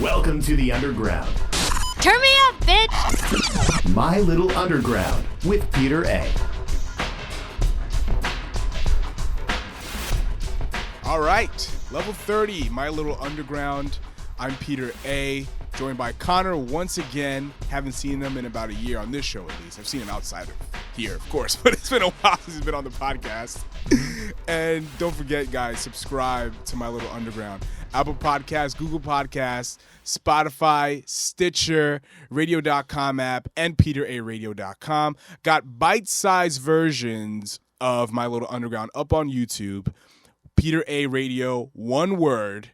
Welcome to the Underground. Turn me up, bitch! My Little Underground with Peter A. All right, level 30, My Little Underground. I'm Peter A, joined by Conor once again. Haven't seen them in about a year on this show, at least. I've seen him outside of here, of course, but it's been a while since he's been on the podcast. And don't forget, guys, subscribe to My Little Underground. Apple Podcasts, Google Podcasts, Spotify, Stitcher, radio.com app, and peteraradio.com. Got bite-sized versions of My Little Underground up on YouTube. Peter A Radio, one word,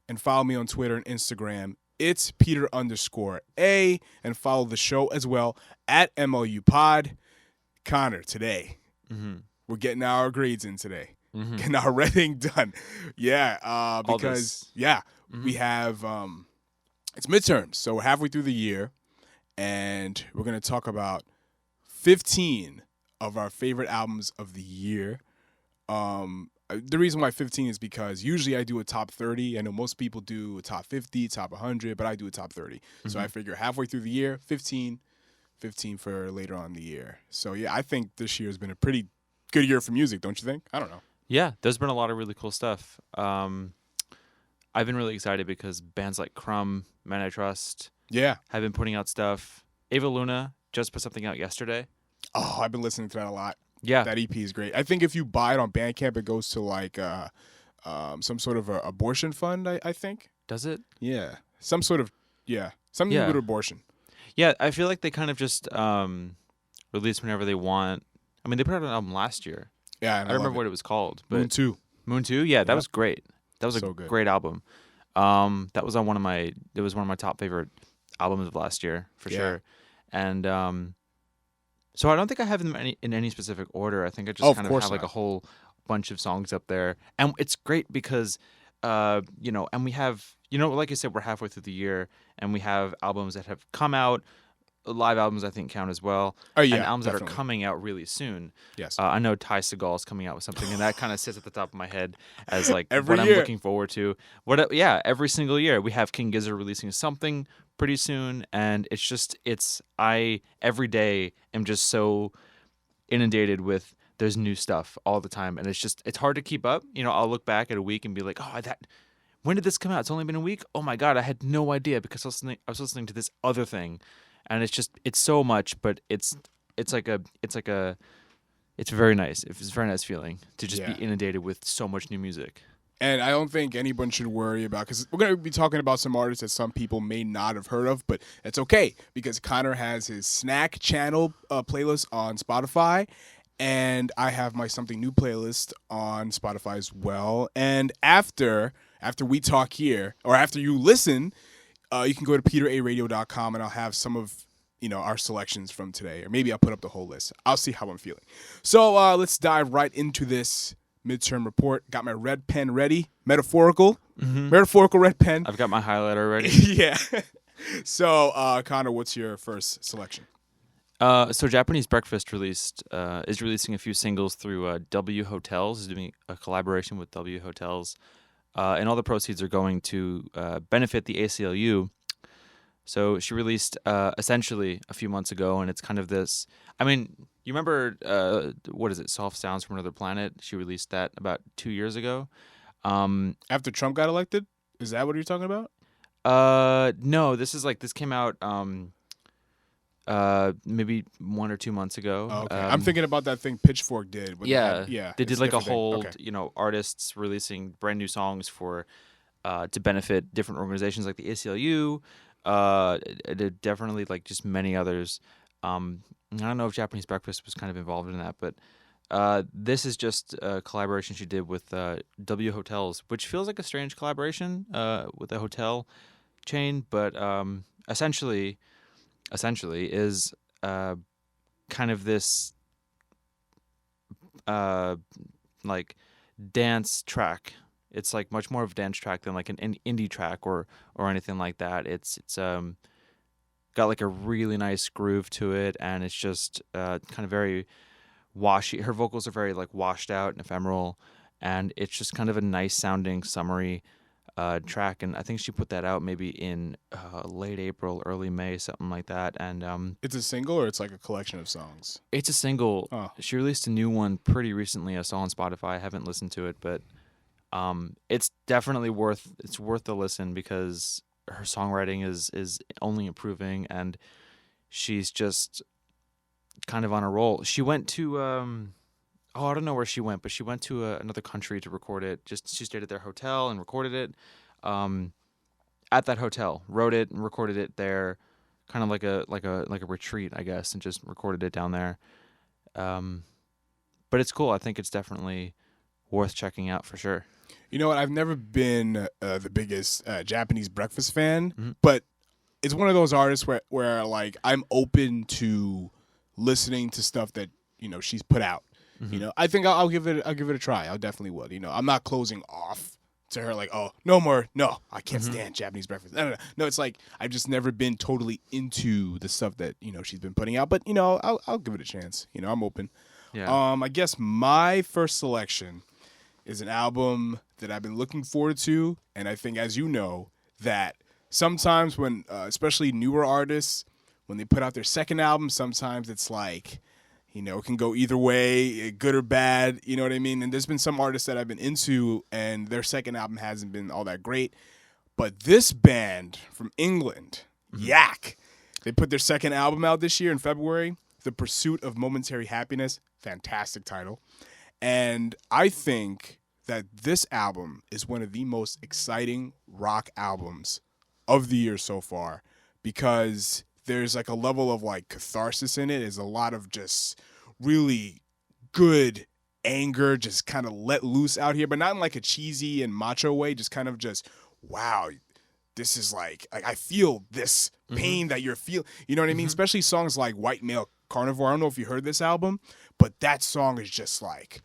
and follow me on Twitter and Instagram. It's Peter_A, and follow the show as well at MLU Pod. Conor, today, we're getting our grades in today. Getting our reading done. Yeah, because, we have, it's midterms, so we're halfway through the year, and we're going to talk about 15 of our favorite albums of the year. The reason why 15 is because usually I do a top 30. I know most people do a top 50, top 100, but I do a top 30. So I figure halfway through the year, 15 for later on in the year. So, yeah, I think this year has been a pretty good year for music, don't you think? I don't know. Yeah, there's been a lot of really cool stuff. I've been really excited because bands like Crumb, Men I Trust, have been putting out stuff. Ava Luna just put something out yesterday. Oh, I've been listening to that a lot. Yeah. That EP is great. I think if you buy it on Bandcamp, it goes to like some sort of a abortion fund, I think. Does it? Yeah. Something to do with abortion. Yeah, I feel like they kind of just release whenever they want. I mean, they put out an album last year. Yeah, I don't remember what it was called. But Moon 2. Moon 2? Yeah, that was great. That was a great album. That was on one of my top favorite albums of last year, for sure. And so I don't think I have them in any specific order. I think I just kind of have like a whole bunch of songs up there. And it's great because, and we have, like I said, we're halfway through the year and we have albums that have come out. Live albums, I think, count as well. Oh, yeah, and albums definitely. that are coming out really soon. Yes. I know Ty Segall is coming out with something, and that kind of sits at the top of my head as like Every what year. I'm looking forward to. Every single year. We have King Gizzard releasing something pretty soon, and I every day am just so inundated with there's new stuff all the time, and it's hard to keep up. I'll look back at a week and be like, when did this come out? It's only been a week? Oh my God, I had no idea because I was listening to this other thing. And it's so much, but it's very nice. It's a very nice feeling to just be inundated with so much new music. And I don't think anyone should worry about, because we're going to be talking about some artists that some people may not have heard of, but it's okay because Conor has his Snack Channel playlist on Spotify, and I have my Something New playlist on Spotify as well. And after we talk here, or after you listen, you can go to peteraradio.com and I'll have some of our selections from today, or maybe I'll put up the whole list. I'll see how I'm feeling. So let's dive right into this midterm report. Got my red pen ready, metaphorical red pen. I've got my highlighter ready. Yeah. So Conor, what's your first selection? So Japanese Breakfast is releasing a few singles through W Hotels. Is doing a collaboration with W Hotels. And all the proceeds are going to benefit the ACLU. So she released Essentially a few months ago, and it's kind of this. I mean, you remember what is it? Soft Sounds from Another Planet. She released that about 2 years ago. After Trump got elected, is that what you're talking about? No, this came out maybe 1 or 2 months ago. Oh, okay. I'm thinking about that thing Pitchfork did. They did like a whole, artists releasing brand new songs for to benefit different organizations like the ACLU. Definitely like just many others. I don't know if Japanese Breakfast was kind of involved in that, but this is just a collaboration she did with W Hotels, which feels like a strange collaboration with a hotel chain, but essentially is kind of this like dance track. It's like much more of a dance track than like an indie track or anything like that. It's got like a really nice groove to it, and it's just kind of very washy. Her vocals are very like washed out and ephemeral, and it's just kind of a nice sounding, summery track, and I think she put that out maybe in late April, early May, something like that. And It's a single or it's like a collection of songs? it's a single. Oh. She released a new one pretty recently. I saw on Spotify. I haven't listened to it, but it's definitely worth the listen because her songwriting is only improving, and she's just kind of on a roll. She went to I don't know where she went, but she went to another country to record it. She stayed at their hotel and recorded it at that hotel. Wrote it and recorded it there, kind of like a retreat, I guess, and just recorded it down there. But it's cool. I think it's definitely worth checking out for sure. You know what? I've never been the biggest Japanese breakfast fan, Mhm. but it's one of those artists where like I'm open to listening to stuff that she's put out. Mhm. I think I'll give it a try. I definitely will. I'm not closing off to her like, oh, no more. No, I can't stand Japanese breakfast. No, it's like I've just never been totally into the stuff that she's been putting out. But I'll give it a chance. I'm open. Yeah. I guess my first selection is an album that I've been looking forward to, and I think, as you know, that sometimes when, especially newer artists, when they put out their second album, sometimes it's like, it can go either way, good or bad, you know what I mean? And there's been some artists that I've been into, and their second album hasn't been all that great. But this band from England, Yak, they put their second album out this year in February, The Pursuit of Momentary Happiness. Fantastic title. And I think that this album is one of the most exciting rock albums of the year so far, because there's like a level of like catharsis in it. There's a lot of just really good anger just kind of let loose out here, but not in like a cheesy and macho way, just kind of just, wow, this is like I feel this pain that you're feeling. You know what I mean? Especially songs like White Male Carnivore. I don't know if you heard this album, but that song is just like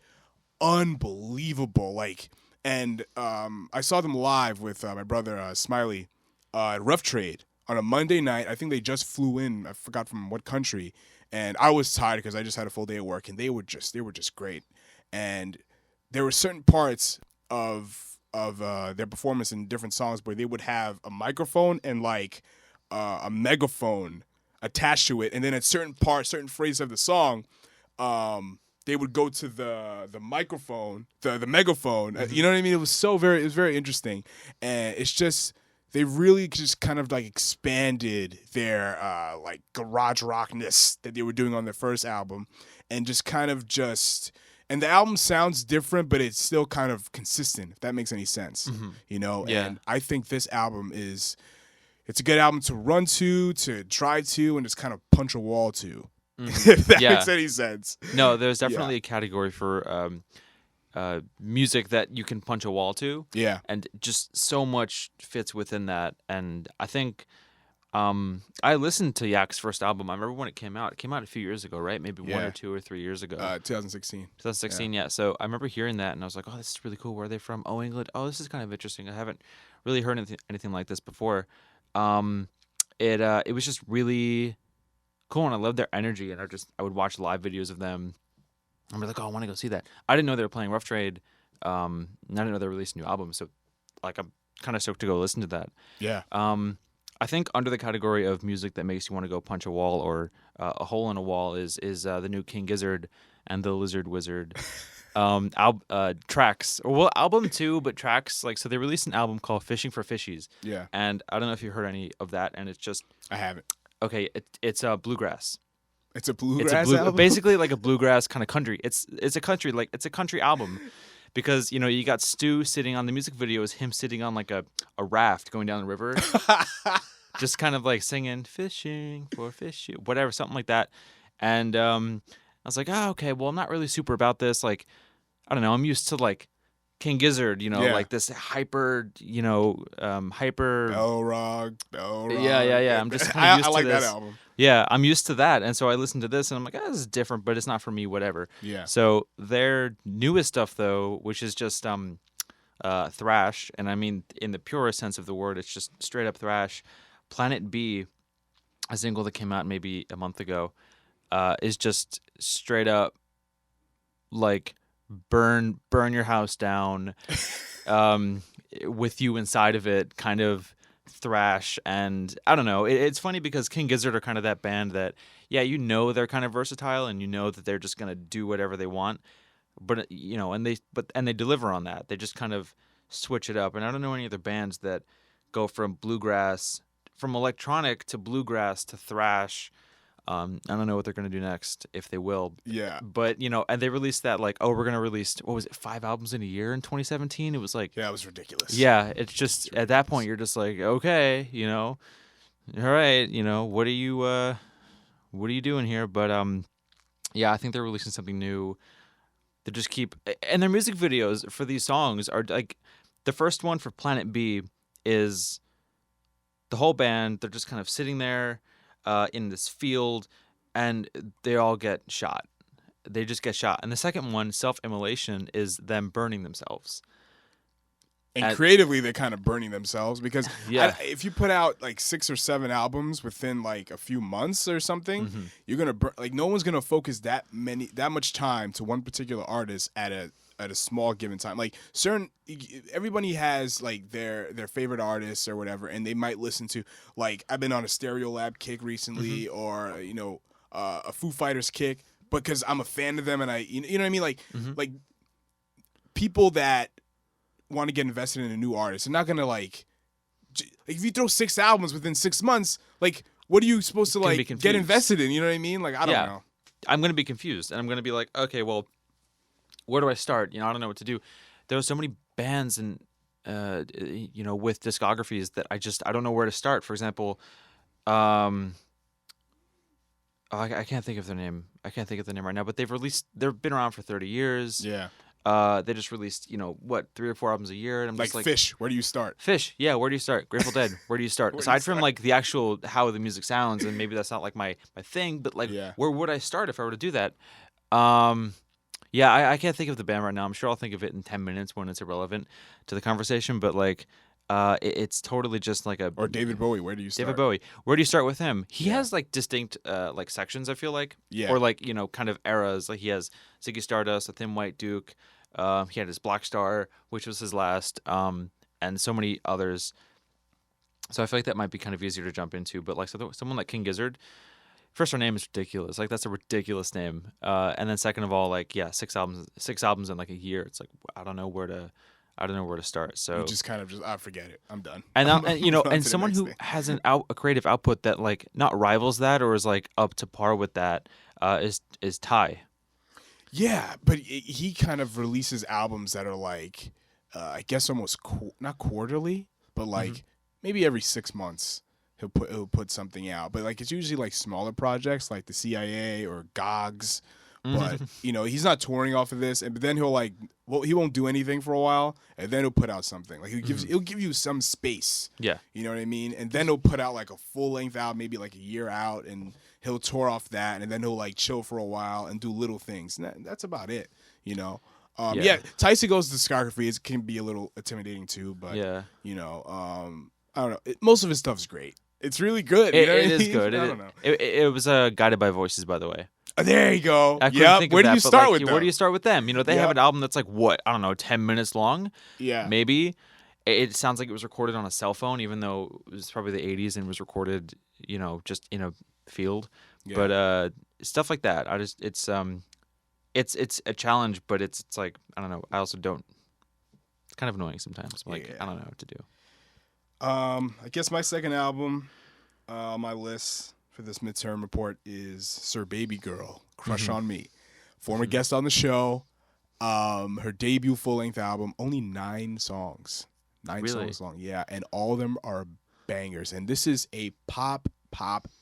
unbelievable. Like, and I saw them live with my brother Smiley at Rough Trade on a Monday night. I think they just flew in. I forgot from what country. And I was tired because I just had a full day at work, and they were just great. And there were certain parts of their performance in different songs where they would have a microphone and like a megaphone attached to it, and then at certain phrases of the song, they would go to the microphone, the megaphone. You know what I mean? It was very interesting, and it's just they really just kind of like expanded their like garage rockness that they were doing on their first album, and just kind of just. And the album sounds different, but it's still kind of consistent, if that makes any sense. Yeah. And I think this album it's a good album to run to drive to, and just kind of punch a wall to, if that makes any sense. No, there's definitely a category for music that you can punch a wall to. Yeah. And just so much fits within that. And I think I listened to Yak's first album. I remember when it came out. It came out a few years ago, right? Maybe 1 or 2 or 3 years ago. 2016. 2016, yeah. So I remember hearing that, and I was like, oh, this is really cool. Where are they from? Oh, England. Oh, this is kind of interesting. I haven't really heard anything like this before. It was just really cool, and I loved their energy, and I would watch live videos of them. I'm like, oh, I want to go see that. I didn't know they were playing Rough Trade. And I didn't know they released a new album, so like I'm kind of stoked to go listen to that. Yeah. I think under the category of music that makes you want to go punch a wall or a hole in a wall is the new King Gizzard and the Lizard Wizard tracks. Well, album too, but tracks. Like, so they released an album called Fishing for Fishies. Yeah. And I don't know if you heard any of that, and it's just I haven't. okay. It's bluegrass. It's a bluegrass album? Basically like a bluegrass kind of country. It's a country album. Because, you got Stu sitting on the music video is him sitting on like a raft going down the river. Just kind of like singing, fishing for fish, whatever, something like that. And I was like, oh, okay, well, I'm not really super about this. Like, I don't know. I'm used to like King Gizzard, like this hyper. Bell Rock. Yeah. I'm just kind of used I like to this. that album. Yeah, I'm used to that. And so I listened to this and I'm like, this is different, but it's not for me, whatever. Yeah. So their newest stuff, though, which is just thrash, and I mean in the purest sense of the word, it's just straight up thrash. Planet B, a single that came out maybe a month ago, is just straight up like burn your house down. with you inside of it, kind of thrash. And I don't know. It's funny because King Gizzard are kind of that band that, yeah, you know they're kind of versatile and you know that they're just gonna do whatever they want, but and they deliver on that. They just kind of switch it up. And I don't know any other bands that go from electronic to bluegrass to thrash. I don't know what they're going to do next, if they will. Yeah. But, and they released that, like, we're going to release, what was it, 5 albums in a year in 2017? It was like... Yeah, it was ridiculous. Yeah, it's just, at that point, you're just like, okay, all right, what are you doing here? But, yeah, I think they're releasing something new. They just keep... And their music videos for these songs are, like, the first one for Planet B is the whole band, they're just kind of sitting there, in this field, and they all get shot. They just get shot. And the second one, Self-Immolation, is them burning themselves. And creatively, they're kind of burning themselves because if you put out like 6 or 7 albums within like a few months or something, you're gonna no one's gonna focus that much time to one particular artist at a small given time. Like everybody has like their favorite artists or whatever, and they might listen to, like, I've been on a Stereolab kick recently, or a Foo Fighters kick because I'm a fan of them, and you know what I mean, like like people that want to get invested in a new artist are not gonna like if you throw 6 albums within 6 months, like what are you supposed to like get invested in? You know what I mean? Like I don't know. I'm gonna be confused, and I'm gonna be like, okay, well, where do I start? I don't know what to do. There are so many bands and with discographies that I don't know where to start. For example, I can't think of their name. I can't think of the name right now. But they've been around for 30 years. Yeah. They just released 3 or 4 albums a year, and I'm just like, Fish. Where do you start? Fish. Yeah. Where do you start? Grateful Dead. Where do you start? Aside from like the actual how the music sounds, and maybe that's not like my thing, but like where would I start if I were to do that? Yeah, I can't think of the band right now. I'm sure I'll think of it in 10 minutes when it's irrelevant to the conversation. But like, it's totally just like a... Or David Bowie, where do you start? David Bowie, where do you start with him? He has like distinct like sections, I feel like. Yeah. Or like, kind of eras. Like he has Ziggy Stardust, A Thin White Duke. He had his Black Star, which was his last, and so many others. So I feel like that might be kind of easier to jump into. But like someone like King Gizzard... First, our name is ridiculous. Like that's a ridiculous name. And then second of all, like 6 albums in like a year. It's like I don't know where to start. So you just kind of forget it. I'm done. And and someone who has a creative output that like not rivals that or is like up to par with that is Ty. Yeah, but he kind of releases albums that are like I guess almost not quarterly, but like maybe every 6 months. He'll put something out, but like it's usually like smaller projects like the CIA or GOGS, but he's not touring off of this, but then he won't do anything for a while, and then he'll put out something like he'll give you some space, you know what I mean, and then he'll put out like a full length album, maybe like a year out, and he'll tour off that, and then he'll like chill for a while and do little things, and that's about it, Tyson Go's discography can be a little intimidating too, but I don't know, most of his stuff's great. It's really good. It is good. I don't know. It was Guided by Voices, by the way. Oh, there you go. Yeah. Where do you start with them? Where do you start with them? They have an album that's like, what? I don't know, 10 minutes long? Yeah. Maybe. It sounds like it was recorded on a cell phone, even though it was probably the 80s and was recorded, just in a field. Yeah. But stuff like that, it's a challenge, but it's like, I don't know. I also don't. It's kind of annoying sometimes. Like, I don't know what to do. I guess my second album on my list for this midterm report is Sir Baby Girl, Crush on Me. Former guest on the show. Her debut full-length album, only 9 songs. 9 songs long, yeah. And all of them are bangers. And this is a pop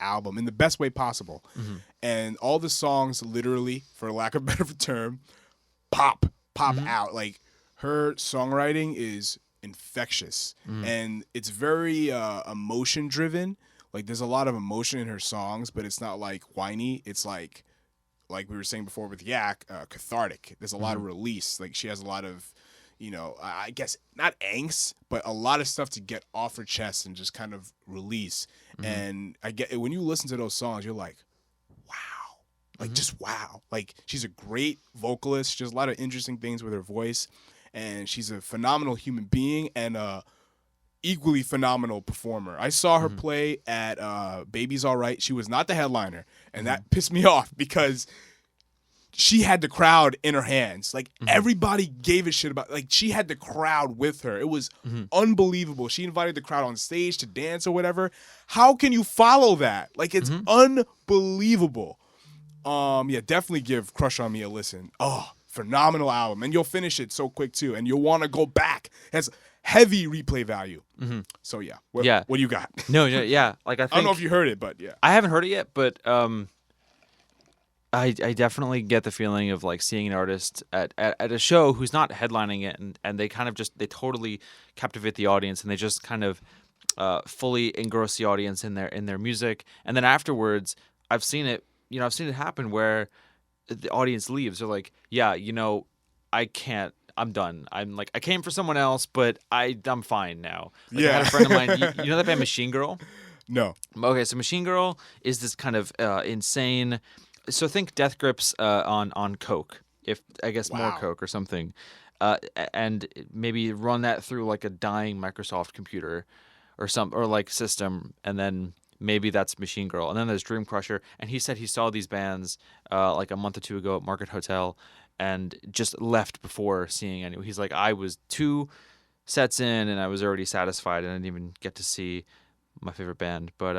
album in the best way possible. And all the songs literally, for lack of a better term, pop out. Like, her songwriting is... infectious, and it's very emotion driven. Like there's a lot of emotion in her songs, but it's not like whiny. It's like we were saying before with Yak, cathartic. There's a lot of release. Like she has a lot of, I guess not angst, but a lot of stuff to get off her chest and just kind of release. And I get when you listen to those songs, you're like, wow, like just wow. Like she's a great vocalist. She does a lot of interesting things with her voice. and she's a phenomenal human being and a equally phenomenal performer. I saw her play at Baby's All Right. She was not the headliner, and that pissed me off because she had the crowd in her hands. Like, everybody gave a shit about, like, she had the crowd with her. It was unbelievable. She invited the crowd on stage to dance or whatever. How can you follow that? Like, it's unbelievable. Yeah, definitely give Crush on Me a listen. Oh, phenomenal album. And you'll finish it so quick, too. And you'll want to go back. It has heavy replay value. So, yeah. What do you got? No, yeah. Like, I don't know if you heard it, but yeah. I haven't heard it yet, but I definitely get the feeling of like seeing an artist at a show who's not headlining it, and they kind of they totally captivate the audience, and they just kind of fully engross the audience in their music, and then afterwards, I've seen it happen where the audience leaves. They're like, yeah, I can't. I'm done. I'm like, I came for someone else, but I'm fine now. Like, I had a friend of mine. You know that band Machine Girl? No. Okay, so Machine Girl is this kind of insane. So think Death Grips on coke, if I guess more coke or something, and maybe run that through like a dying Microsoft computer or like system, and then maybe that's Machine Girl, and then there's Dream Crusher. And he said he saw these bands like a month or two ago at Market Hotel, and just left before seeing any. He's like, I was 2 sets in, and I was already satisfied, and I didn't even get to see my favorite band. But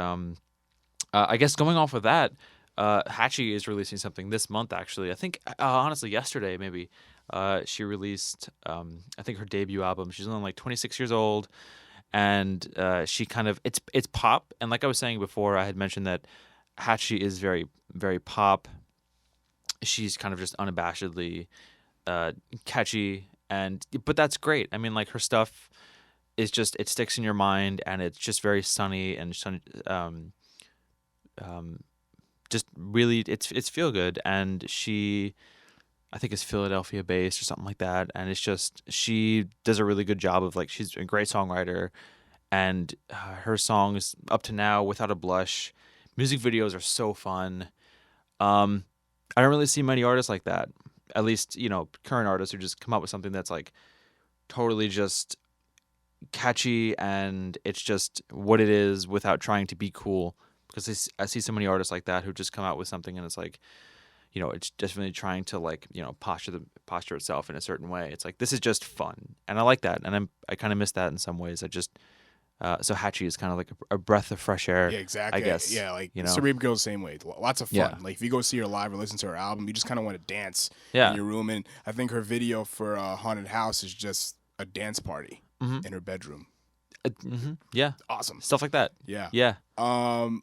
I guess going off of that. Hatchie is releasing something this month, actually. I think, honestly, yesterday, maybe. She released, I think, her debut album. She's only like 26 years old, and she kind of, it's pop. And like I was saying before, I had mentioned that Hatchie is very, very pop. She's kind of just unabashedly catchy, but that's great. I mean, like, her stuff is just, it sticks in your mind, and it's just very sunny and just really, it's feel good, and she, I think, is Philadelphia based or something like that, and it's just, she does a really good job of, like, she's a great songwriter, and her songs up to now, Without a Blush, music videos are so fun. I don't really see many artists like that, at least current artists who just come up with something that's like totally just catchy, and it's just what it is without trying to be cool. Because I see so many artists like that who just come out with something, and it's like, it's definitely trying to, like, posture itself in a certain way. It's like, this is just fun, and I like that, and I kind of miss that in some ways. I just so Hatchie is kind of like a breath of fresh air. Yeah, exactly. I guess. Yeah, like Cerebral goes the same way. Lots of fun. Yeah. Like, if you go see her live or listen to her album, you just kind of want to dance in your room. And I think her video for Haunted House is just a dance party in her bedroom. Yeah, awesome stuff like that. Yeah.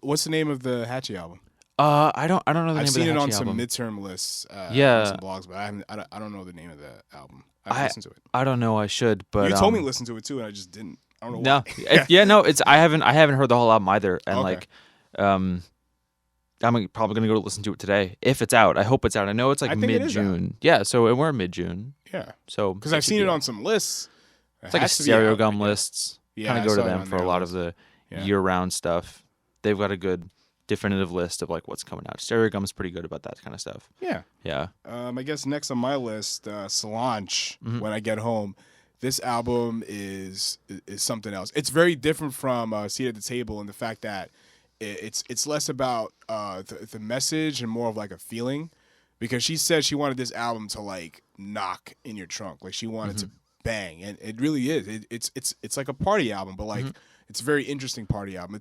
What's the name of the Hatchie album? I don't know the name of the Hatchie album. I've seen it on some midterm lists, on some blogs, but I don't know the name of the album. I've listened to it. I don't know. I should, but you told me to listen to it too, and I just didn't. I don't know why. I haven't heard the whole album either, and I'm probably gonna go listen to it today if it's out. I hope it's out. I know it's like mid-June. Yeah, so we're mid-June. Yeah. So because I've seen it on some lists. It's like a Stereo Gum lists. Yeah, kind of go to them for a lot of the year-round stuff. They've got a good definitive list of like what's coming out. Stereo Gum's pretty good about that kind of stuff. Yeah. I guess next on my list, Solange. When I Get Home, this album is something else. It's very different from Seat at the Table in the fact that it's less about the message and more of like a feeling, because she said she wanted this album to like knock in your trunk, like she wanted to bang, and it really is. It's like a party album, but like it's a very interesting party album.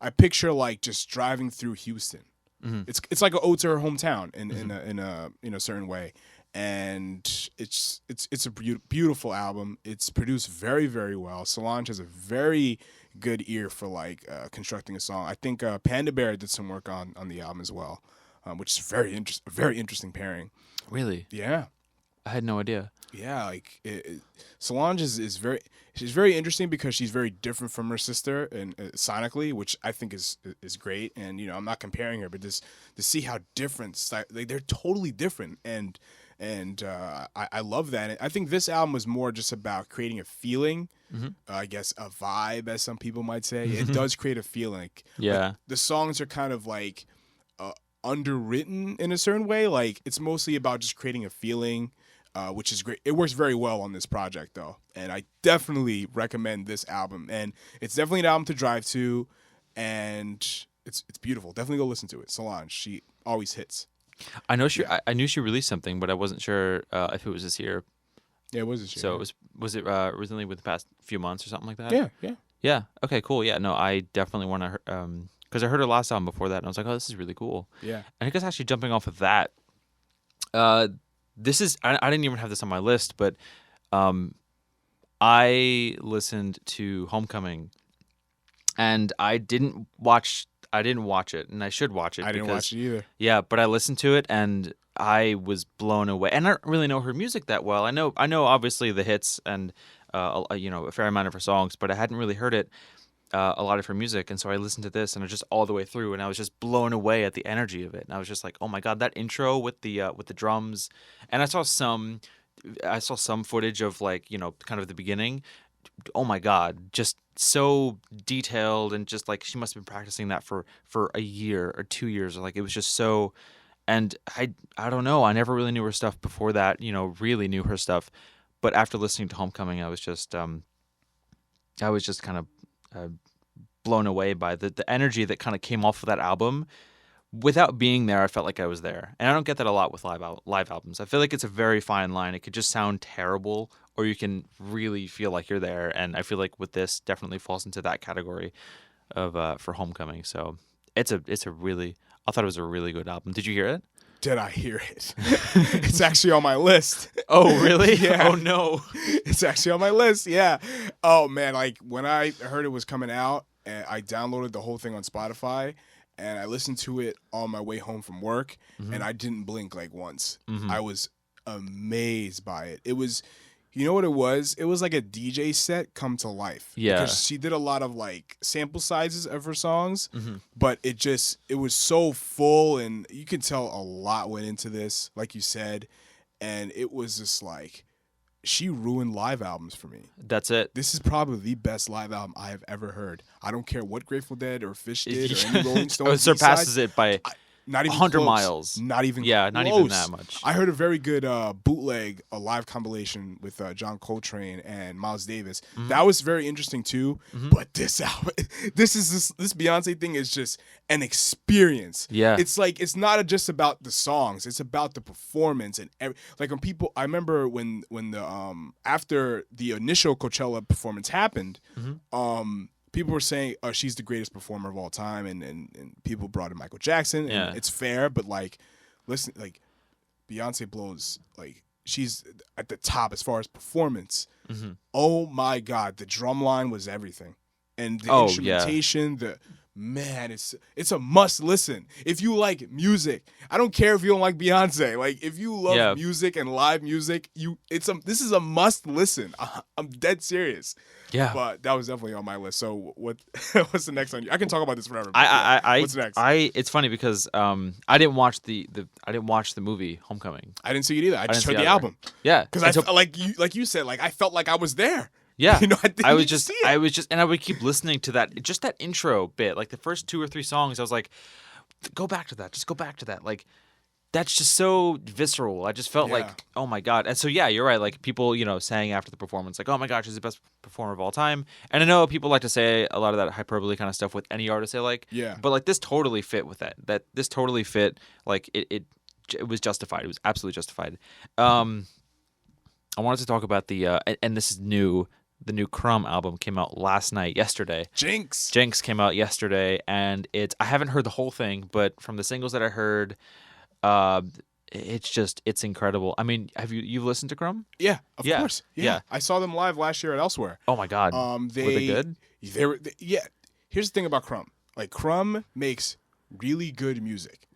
I picture like just driving through Houston. It's like an ode to her hometown in a certain way, and it's a beautiful album. It's produced very, very well. Solange has a very good ear for like constructing a song. I think Panda Bear did some work on the album as well, which is a very interesting pairing. Really? Yeah. I had no idea. Yeah, like Solange is very interesting because she's very different from her sister and sonically, which I think is great. And I'm not comparing her, but just to see how different they're totally different, and I love that. And I think this album was more just about creating a feeling, I guess a vibe, as some people might say. It does create a feeling. Yeah, like, the songs are kind of like underwritten in a certain way. Like it's mostly about just creating a feeling. which is great. It works very well on this project, though, and I definitely recommend this album. And it's definitely an album to drive to, and it's beautiful. Definitely go listen to it. Solange, she always hits. I know I knew she released something, but I wasn't sure if it was this year. Yeah, it was this year. So was it recently with the past few months or something like that? Yeah. Yeah. Okay. Cool. Yeah. No, I definitely want to. Because I heard her last album before that, and I was like, oh, this is really cool. Yeah. And I guess actually jumping off of that, this is I didn't even have this on my list, but I listened to Homecoming, and I didn't watch it, and I should watch it. I didn't watch it either. Yeah, but I listened to it, and I was blown away. And I don't really know her music that well. I know obviously the hits and a fair amount of her songs, but I hadn't really heard it. A lot of her music, and so I listened to this and I just all the way through, and I was just blown away at the energy of it, and I was just like, oh my god, that intro with the drums, and I saw some footage of kind of the beginning. Oh my god, just so detailed, and just like she must have been practicing that for a year or 2 years, or like it was just so. And I don't know, I never really knew her stuff before that, really knew her stuff, but after listening to Homecoming, I was just kind of blown away by the energy that kind of came off of that album. Without being there, I felt like I was there, and I don't get that a lot with live albums. I feel like it's a very fine line. It could just sound terrible, or you can really feel like you're there. And I feel like with this, definitely falls into that category of for Homecoming. So I thought it was a really good album. Did you hear it? Did I hear it? It's actually on my list. Oh, really? Yeah. Oh, no. It's actually on my list, yeah. Oh, man, like when I heard it was coming out, and I downloaded the whole thing on Spotify, and I listened to it on my way home from work, and I didn't blink like once. I was amazed by it. It was, you know what it was? It was like a DJ set come to life. Yeah. Because she did a lot of like sample sizes of her songs, but it was so full, and you could tell a lot went into this, like you said, and it was just like, she ruined live albums for me. That's it. This is probably the best live album I have ever heard. I don't care what Grateful Dead or Phish did or any Rolling Stones. It surpasses it by not even 100 close. miles. Not even Yeah, close. not even that much. I heard a very good bootleg, a live compilation with John Coltrane and Miles Davis. That was very interesting too. But this album, this Beyonce thing is just an experience. Yeah, it's like it's not just about the songs; it's about the performance and like when people. I remember when the after the initial Coachella performance happened. People were saying, "Oh, she's the greatest performer of all time," and people brought in Michael Jackson. And it's fair, but like, listen, like, Beyonce blows. Like, she's at the top as far as performance. Oh my God, the drum line was everything, and the instrumentation. It's a must listen if you like music. I don't care if you don't like Beyonce. Like, if you love music and live music, this is a must listen. I'm dead serious. Yeah, but that was definitely on my list. So what's the next on you? I can talk about this forever. What's next? It's funny because I didn't watch the movie Homecoming. I didn't see it either. I just heard the album. Yeah, because I felt like you said, like I felt like I was there. Yeah, I was just, and I would keep listening to that intro bit, like the first 2 or 3 songs. I was like, go back to that, just go back to that. Like, that's just so visceral. I just felt like, oh my God. And so, yeah, you're right. Like, people, saying after the performance, like, oh my gosh, she's the best performer of all time. And I know people like to say a lot of that hyperbole kind of stuff with any artist they like. Yeah. But like, this totally fit with that. This totally fit. Like, it was justified. It was absolutely justified. I wanted to talk about and this is new. The new Crumb album came out yesterday. Jinx came out yesterday, and I haven't heard the whole thing, but from the singles that I heard, it's incredible. I mean, you've listened to Crumb? Yeah, of course. Yeah. I saw them live last year at Elsewhere. Oh my God. Were they good? Yeah. Here's the thing about Crumb. Like, Crumb makes really good music.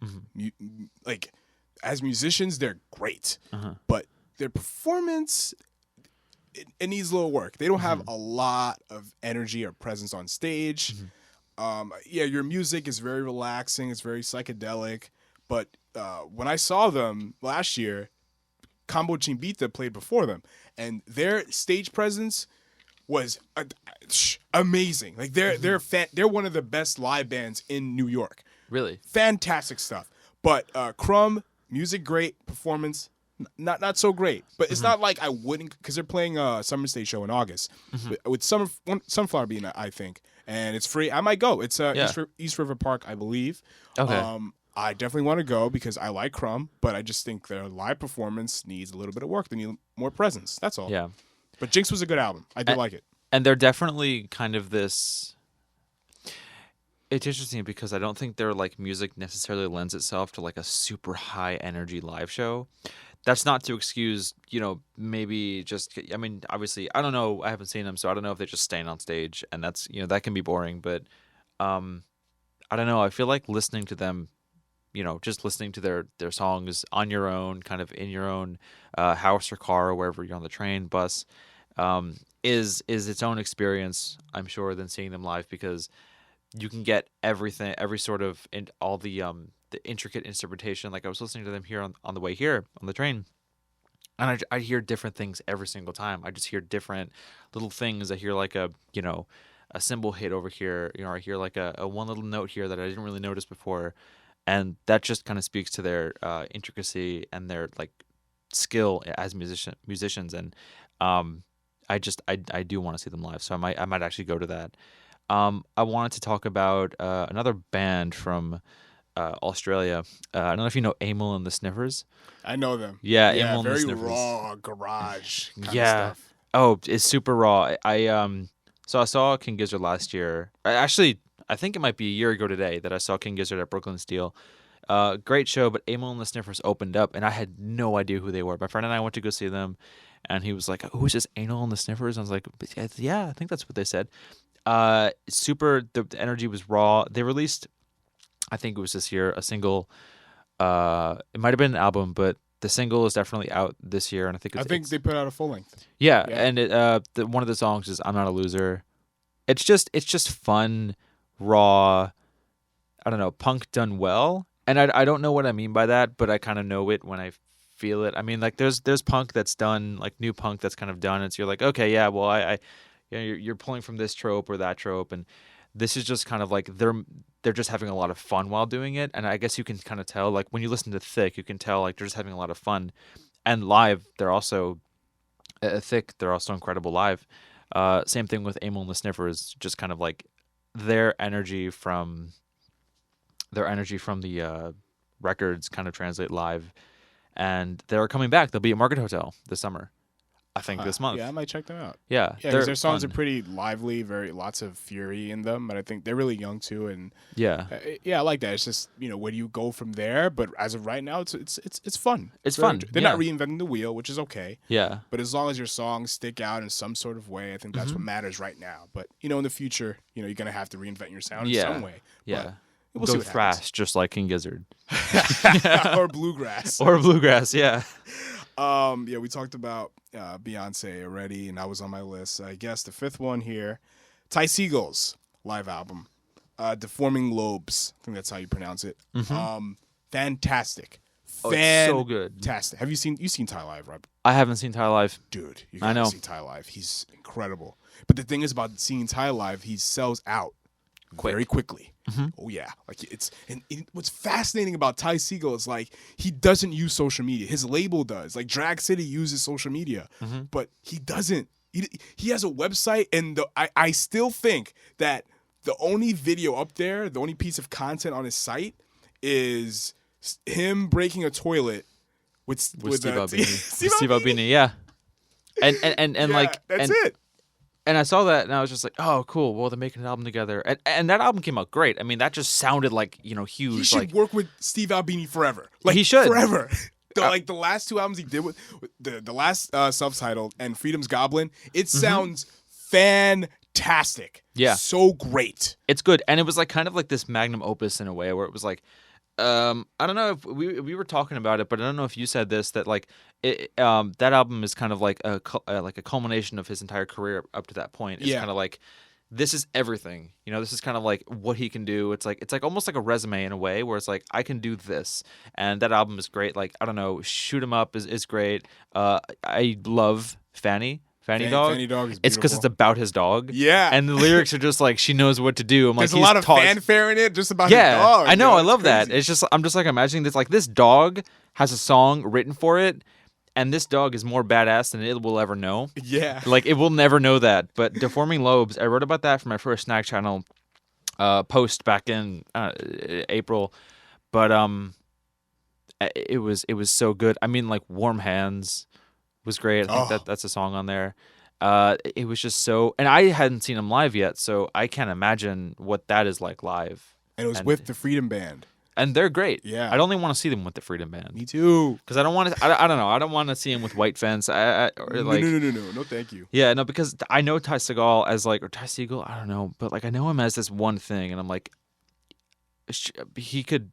Like, as musicians, they're great. But their performance, it needs a little work. They don't have a lot of energy or presence on stage. Your music is very relaxing. It's very psychedelic. But when I saw them last year, Combo Chimbita played before them, and their stage presence was amazing. Like, they're one of the best live bands in New York. Really? Fantastic stuff. But Crumb, music great, performance not so great. But it's not like I wouldn't, because they're playing a Summer Stage show in August with Sunflower Bean, I think, and it's free. I might go. It's East River Park, I believe. Okay. I definitely want to go because I like Crumb, but I just think their live performance needs a little bit of work. They need more presence. That's all. Yeah. But Jinx was a good album. I did like it. And they're definitely kind of this. It's interesting because I don't think their like music necessarily lends itself to like a super high energy live show. That's not to excuse, maybe just. I mean, obviously, I don't know. I haven't seen them, so I don't know if they're just staying on stage, and that's that can be boring. But I don't know. I feel like listening to them. Just listening to their songs on your own, kind of in your own house or car or wherever you're on the train, bus, is its own experience, I'm sure, than seeing them live, because you can get everything, every sort of, all the intricate instrumentation. Like I was listening to them here on the way here on the train, and I hear different things every single time. I just hear different little things. I hear like a cymbal hit over here, I hear like a one little note here that I didn't really notice before. And that just kind of speaks to their intricacy and their like skill as musicians. And I do want to see them live, so I might actually go to that. I wanted to talk about another band from Australia. I don't know if you know Emil and the Sniffers. I know them. Yeah, Emil and the very Sniffers. raw garage kind of stuff. Oh, it's super raw. So I saw King Gizzard last year. I think it might be a year ago today that I saw King Gizzard at Brooklyn Steel. Great show, but Emil and the Sniffers opened up, and I had no idea who they were. My friend and I went to go see them, and he was like, "Who is this, Emil and the Sniffers?" I was like, "Yeah, I think that's what they said." The energy was raw. They released, I think it was this year, a single. It might have been an album, but the single is definitely out this year, and I think they put out a full length. Yeah, and one of the songs is "I'm Not a Loser." It's just fun. Raw, I don't know, punk done well, and I don't know what I mean by that, but I kind of know it when I feel it. I mean, like there's punk that's done, like new punk that's kind of done. It's you're like, okay, yeah, well, you're pulling from this trope or that trope, and this is just kind of like they're just having a lot of fun while doing it, and I guess you can kind of tell, like when you listen to Thick, you can tell like they're just having a lot of fun, and live they're also Thick, they're also incredible live. Same thing with Emil and the Sniffers, just kind of like. Their energy from the records kind of translate live, and they're coming back. They'll be at Market Hotel this summer, I think this month. Yeah, I might check them out. Yeah, because their songs are pretty lively, lots of fury in them, but I think they're really young too. And I like that. It's just where do you go from there? But as of right now, it's fun. It's fun. They're not reinventing the wheel, which is okay. Yeah. But as long as your songs stick out in some sort of way, I think that's what matters right now. But in the future, you're gonna have to reinvent your sound in some way. Yeah. We'll go see what thrash, happens. just like King Gizzard. Or bluegrass. Yeah. We talked about Beyonce already, and that was on my list. I guess the fifth one here, Ty Seagull's live album, Deforming Lobes. I think that's how you pronounce it. Fantastic. It's so good. Fantastic. Have you seen Ty live, right? I haven't seen Ty live. Dude, you gotta see Ty live. He's incredible. But the thing is about seeing Ty live, he sells out very quickly. Oh yeah, like what's fascinating about Ty Segall is like he doesn't use social media. His label does. Like Drag City uses social media, but he doesn't. He has a website, and I still think that the only video up there, the only piece of content on his site, is him breaking a toilet with Steve Albini. Steve Albini, yeah. And that's it. And I saw that, and I was just like, "Oh, cool! Well, they're making an album together." And that album came out great. I mean, that just sounded like huge. He should work with Steve Albini forever. Like he should forever. The last two albums he did with the last self-titled and Freedom's Goblin, it sounds fantastic. Yeah, so great. It's good, and it was like kind of like this magnum opus in a way, where it was like. I don't know if we were talking about it, but I don't know if you said this, that like that album is kind of like a culmination of his entire career up to that point. It's kind of like this is everything. This is kind of like what he can do. It's like almost like a resume in a way, where it's like I can do this, and that album is great. Like I don't know, Shoot 'Em Up is great. I love Fanny Dog. Fanny Dog is it's because it's about his dog. Yeah. And the lyrics are just like she knows what to do. There's a lot of fanfare in it just about his dog. I know, I love that. It's just I'm just like imagining this, like this dog has a song written for it, And this dog is more badass than it will ever know. Yeah. Like, it will never know that. But Deforming Lobes, I wrote about that for my first Snack Channel post back in April. But it was so good. I mean, like, Warm Hands was great. I think that's a song on there. It was just so... And I hadn't seen him live yet, so I can't imagine what that is like live. And it was with the Freedom Band. And they're great. Yeah. I'd only want to see them with the Freedom Band. Me too. Because I don't want to... I don't know. I don't want to see him with White Fence. No, thank you. Yeah, no, because I know Ty Segall as like... Or Ty Segall, I don't know. But like I know him as this one thing. And I'm like... He could,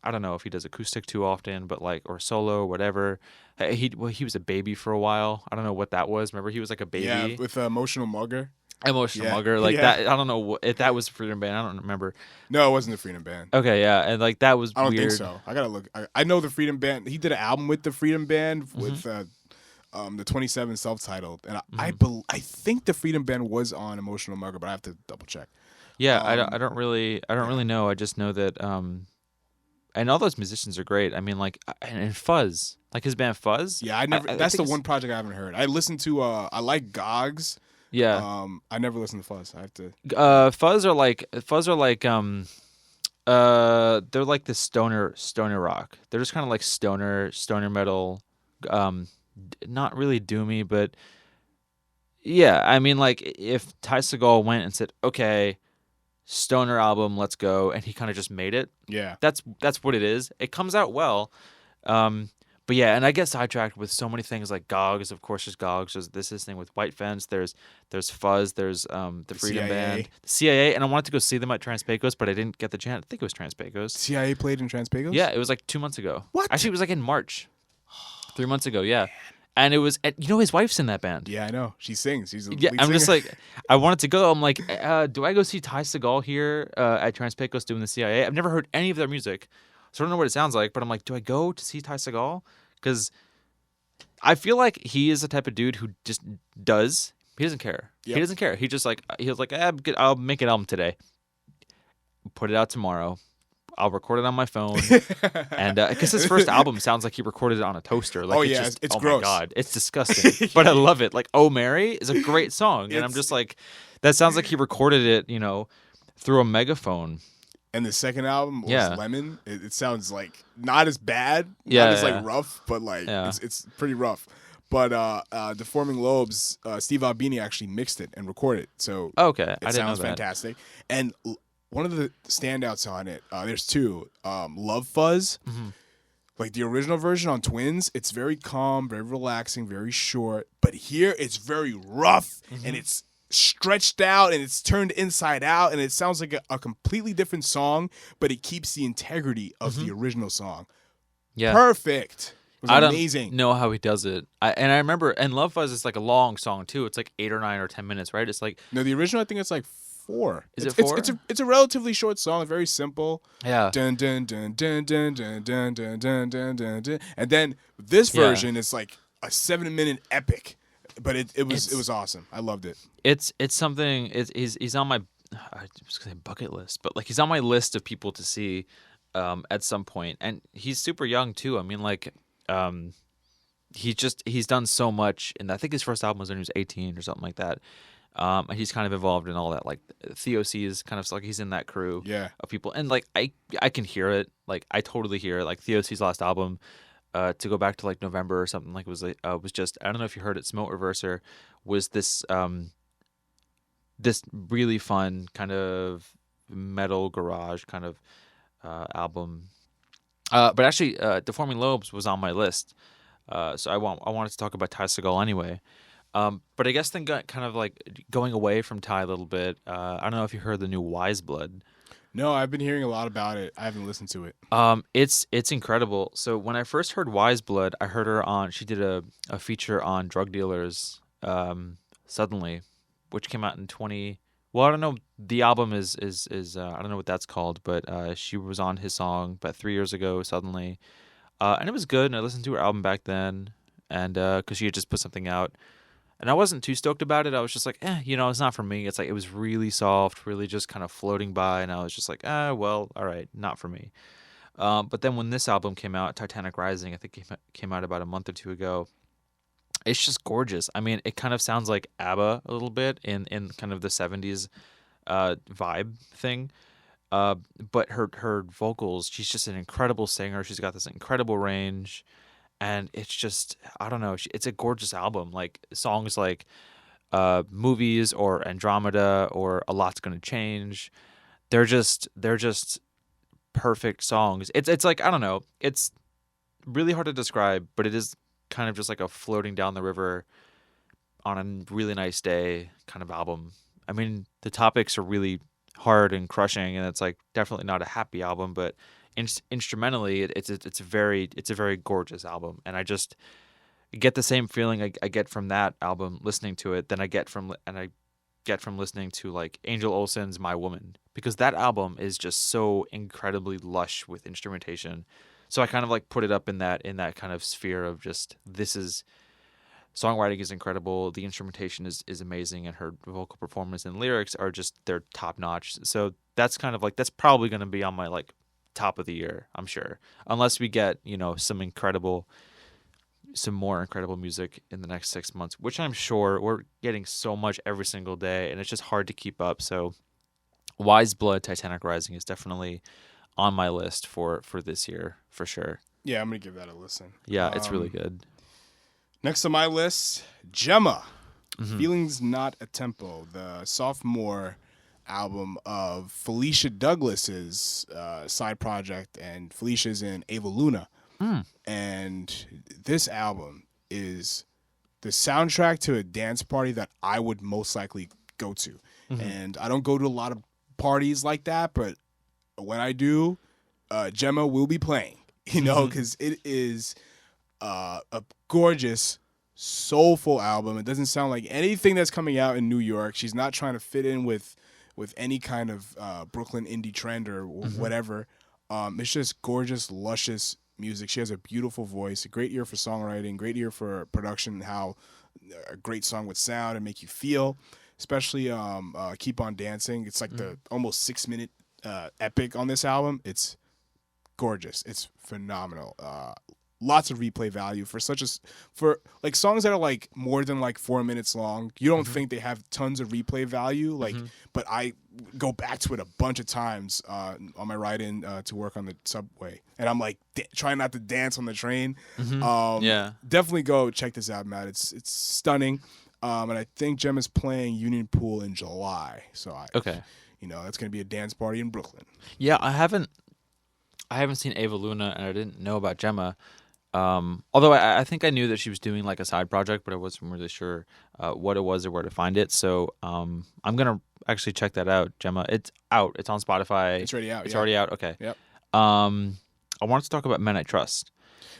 I don't know if he does acoustic too often, but like... Or solo, whatever. He was a baby for a while. I don't know what that was. Remember, he was like a baby? Yeah, with Emotional Mugger. Mugger, like that. I don't know if that was Freedom Band. I don't remember. No, it wasn't the Freedom Band. Okay, yeah, and like that was. I don't weird. think so. I gotta look. I know the Freedom Band. He did an album with the Freedom Band with the 27 self-titled, and I think the Freedom Band was on Emotional Mugger, but I have to double check. Yeah, I don't really know. I just know that and all those musicians are great. I mean, like and Fuzz, like his band Fuzz. Yeah, that's the one project I haven't heard. I listened to. I like Gogs. Yeah. I never listened to Fuzz. I have to. Fuzz are like they're like the stoner rock. They're just kind of like stoner metal. Not really doomy, but yeah. I mean, like if Ty Segall went and said, "Okay, stoner album, let's go," and he kind of just made it. Yeah. That's what it is. It comes out well. But yeah, and I get sidetracked with so many things like Gogs. Of course, there's Gogs. There's this thing with White Fence. There's Fuzz. There's the Freedom CIA. Band, the CIA, and I wanted to go see them at Transpecos, but I didn't get the chance. I think it was Transpecos. CIA played in Transpecos? Yeah, it was like 2 months ago. What? Actually, it was like in March, 3 months ago. Yeah, and it was. His wife's in that band. Yeah, I know. She sings. She's a yeah. lead I'm singer. just like, I wanted to go. I'm like, do I go see Ty Segall here at Transpecos doing the CIA? I've never heard any of their music, so I don't know what it sounds like. But I'm like, do I go to see Ty Segall? Because I feel like he is the type of dude who just does. He doesn't care. Yep. He doesn't care. He was like, I'll make an album today. Put it out tomorrow. I'll record it on my phone. And because his first album sounds like he recorded it on a toaster. Like, it's oh gross. my God, it's disgusting. But I love it. Like, Oh Mary is a great song. And I'm just like, that sounds like he recorded it, through a megaphone. And the second album was Lemon. It sounds like not as bad, not as like rough, but like it's pretty rough. But Deforming Lobes, Steve Albini actually mixed it and recorded it. So okay, it sounds fantastic. And one of the standouts on it, there's two. Love Fuzz, like the original version on Twins, it's very calm, very relaxing, very short. But here it's very rough and it's stretched out and it's turned inside out and it sounds like a completely different song, but it keeps the integrity of the original song. Yeah, perfect. It was amazing. I don't know how he does it. I remember, and Love Fuzz is like a long song too. It's like 8 or 9 or 10 minutes, right? It's like no, the original I think it's like 4. Is it 4? It's a relatively short song, very simple. Yeah. Dun dun dun dun dun dun dun dun dun dun dun dun. And then this version is like a 7-minute epic. But it was awesome. I loved it. It's something. He's on my I was gonna say bucket list, but like he's on my list of people to see at some point. And he's super young too. I mean, like he's done so much. And I think his first album was when he was 18 or something like that. And he's kind of involved in all that. Like Theo C is kind of like he's in that crew of people. And like I can hear it. Like I totally hear it. Like Theo C's last album. To go back to like November or something, like it was just, I don't know if you heard it, Smote Reverser was this this really fun kind of metal garage kind of album. But actually, Deforming Lobes was on my list, so I wanted to talk about Ty Segall anyway. But I guess then kind of like going away from Ty a little bit. I don't know if you heard the new Wise Blood. No, I've been hearing a lot about it. I haven't listened to it. It's incredible. So when I first heard Wise Blood, I heard her on. She did a feature on drug dealers. Suddenly, which came out in 20. Well, I don't know. The album is I don't know what that's called, but she was on his song about 3 years ago. Suddenly, and it was good. And I listened to her album back then, and because she had just put something out. And I wasn't too stoked about it. I was just like, it's not for me. It's like it was really soft, really just kind of floating by. And I was just like, well, all right, not for me. But then when this album came out, Titanic Rising, I think came out about a month or two ago. it's just gorgeous. I mean, it kind of sounds like ABBA a little bit in kind of the 70s vibe thing. Uh, but her vocals, she's just an incredible singer. She's got this incredible range, and it's just I don't know. It's a gorgeous album. Like songs like Movies or Andromeda or A Lot's Gonna Change. They're just perfect songs. It's like I don't know. It's really hard to describe, but it is kind of just like a floating down the river on a really nice day kind of album. I mean, the topics are really hard and crushing, and it's like definitely not a happy album, but instrumentally, it's a very gorgeous album, and I just get the same feeling I get from that album listening to it than I get from listening to like Angel Olsen's My Woman, because that album is just so incredibly lush with instrumentation. So I kind of like put it up in that kind of sphere of just this is songwriting is incredible, the instrumentation is amazing, and her vocal performance and lyrics are just they're top notch. So that's kind of like that's probably going to be on my like top of the year, I'm sure, unless we get some more incredible music in the next 6 months, which I'm sure we're getting so much every single day, and it's just hard to keep up. So Wise Blood, Titanic Rising is definitely on my list for this year for sure. Yeah, I'm gonna give that a listen. Yeah, it's really good. Next on my list, Gemma, Feelings Not a Tempo, the sophomore album of Felicia Douglas's side project, and Felicia's in Ava Luna. And this album is the soundtrack to a dance party that I would most likely go to. And I don't go to a lot of parties like that, but when I do, Gemma will be playing, because it is a gorgeous, soulful album. It doesn't sound like anything that's coming out in New York. She's not trying to fit in with any kind of Brooklyn indie trend or whatever. It's just gorgeous, luscious music. She has a beautiful voice, a great ear for songwriting, great ear for production, how a great song would sound and make you feel, especially Keep On Dancing. It's like the almost 6-minute epic on this album. It's gorgeous. It's phenomenal. Lots of replay value for like songs that are like more than like 4 minutes long. You don't think they have tons of replay value, but I go back to it a bunch of times on my ride in to work on the subway, and I'm like trying not to dance on the train. Definitely go check this out, Matt. It's stunning, and I think Gemma's playing Union Pool in July, so that's gonna be a dance party in Brooklyn. Yeah, I haven't seen Ava Luna, and I didn't know about Gemma. Although I think I knew that she was doing like a side project, but I wasn't really sure what it was or where to find it. So I'm gonna actually check that out. Gemma, it's out. It's on Spotify. It's already out. It's already out. Okay. Yep. I wanted to talk about Men I Trust.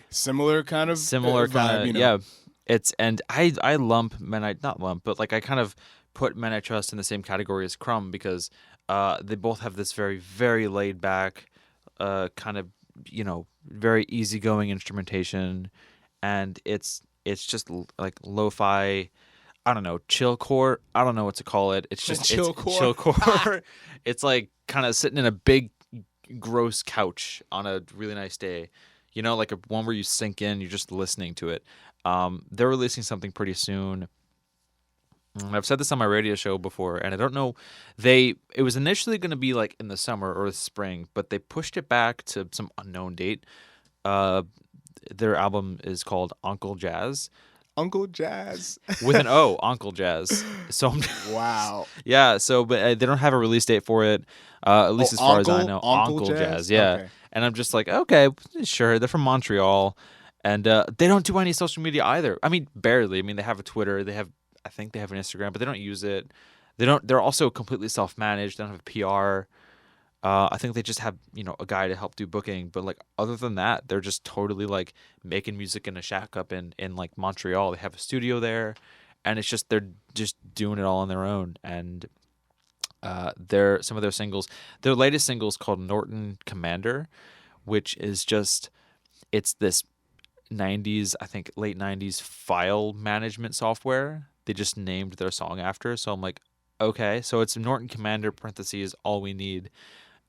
Similar kind of vibe. Yeah. It's and I lump but like I kind of put Men I Trust in the same category as Crumb because they both have this very very laid back kind of very easygoing instrumentation, and it's just like lo-fi, I don't know, chillcore. I don't know what to call it. It's just chillcore. It's like kind of sitting in a big gross couch on a really nice day, like a one where you sink in, you're just listening to it. They're releasing something pretty soon. I've said this on my radio show before, and I don't know. It was initially going to be like in the summer or the spring, but they pushed it back to some unknown date. Their album is called Uncle Jazz. Uncle Jazz with an O, Uncle Jazz. So wow. Yeah. So, but they don't have a release date for it. At least as far as I know, Uncle Jazz. Yeah. Okay. And I'm just like, okay, sure. They're from Montreal, and they don't do any social media either. I mean, barely. I mean, they have a Twitter. I think they have an Instagram, but they don't use it. They're also completely self-managed. They don't have a PR. I think they just have, a guy to help do booking. But like other than that, they're just totally like making music in a shack up in like Montreal. They have a studio there, and they're just doing it all on their own. And some of their singles, their latest single is called Norton Commander, which is it's this 90s, I think late 90s file management software. They just named their song after. So I'm like, okay, so it's Norton Commander parentheses all we need.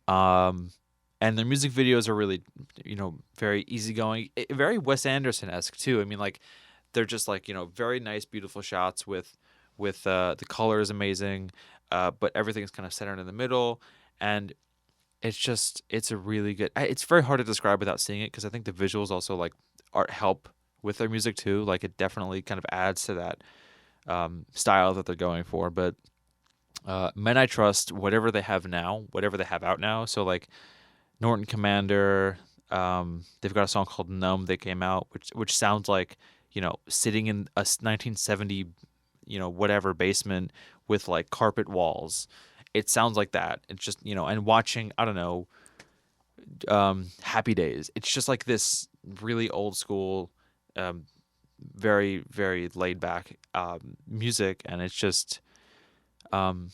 And their music videos are really, very easygoing, very Wes Anderson-esque too. I mean, like they're just like, very nice, beautiful shots with the color is amazing, but everything's kind of centered in the middle, and it's a really good. It's very hard to describe without seeing it because I think the visuals also like help with their music too. Like it definitely kind of adds to that style that they're going for. But Men I Trust, whatever they have out now. So like Norton Commander, they've got a song called Numb that came out, which sounds like sitting in a 1970 whatever basement with like carpet walls. It sounds like that. It's just and watching, I don't know, Happy Days. It's just like this really old school, very very laid back music, and it's just kind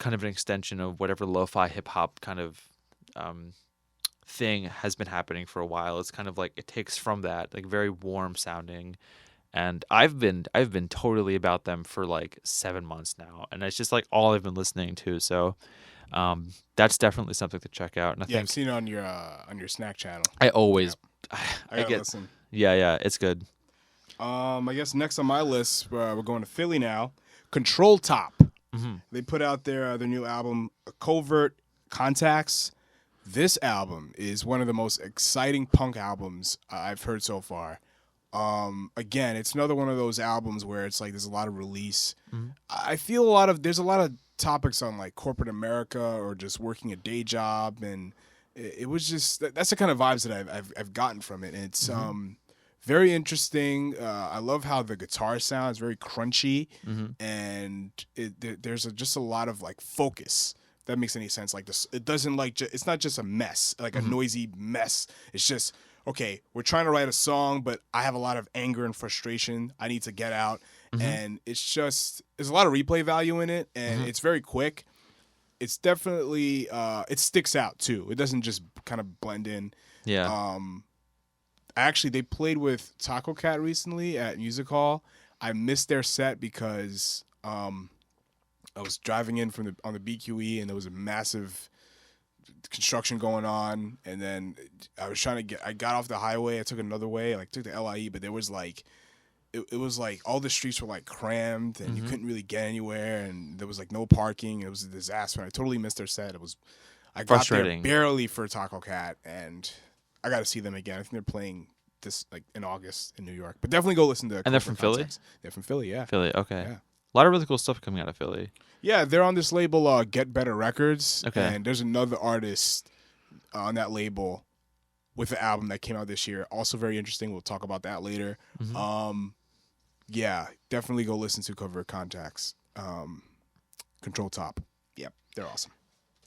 of an extension of whatever lo-fi hip hop kind of thing has been happening for a while. It's kind of like it takes from that, like very warm sounding. And I've been totally about them for like 7 months now, and it's just like all I've been listening to. So that's definitely something to check out. And I think I've seen it on your snack channel. I always I get listen. Yeah, it's good. I guess next on my list, we're going to Philly now. Control Top. Mm-hmm. They put out their new album, Covert Contacts. This album is one of the most exciting punk albums I've heard so far. Again, it's another one of those albums where it's like there's a lot of release. Mm-hmm. I feel there's a lot of topics on like corporate America or just working a day job, and it was just that's the kind of vibes that I've gotten from it. And it's very interesting. I love how the guitar sounds very crunchy, and there's just a lot of like focus. If that makes any sense? Like this, it doesn't like it's not just a mess, like a noisy mess. It's just okay, we're trying to write a song, but I have a lot of anger and frustration I need to get out. And it's just, there's a lot of replay value in it, and it's very quick. It's definitely, it sticks out too. It doesn't just kind of blend in. Yeah. Actually, they played with Taco Cat recently at Music Hall. I missed their set because I was driving in on the BQE, and there was a massive construction going on, and then I got off the highway. I took another way, like took the LIE, but there was like it was like all the streets were like crammed, and you couldn't really get anywhere, and there was like no parking. It was a disaster. I totally missed their set. I got there barely for Taco Cat, and I got to see them again. I think they're playing this like in August in New York, but definitely go listen to. And they're from Philly. They're from Philly, yeah. Philly, okay. Yeah. A lot of really cool stuff coming out of Philly. Yeah, they're on this label, Get Better Records. Okay. And there's another artist on that label with the album that came out this year. Also very interesting. We'll talk about that later. Yeah, definitely go listen to Covert Contacts. Control Top. Yep, they're awesome.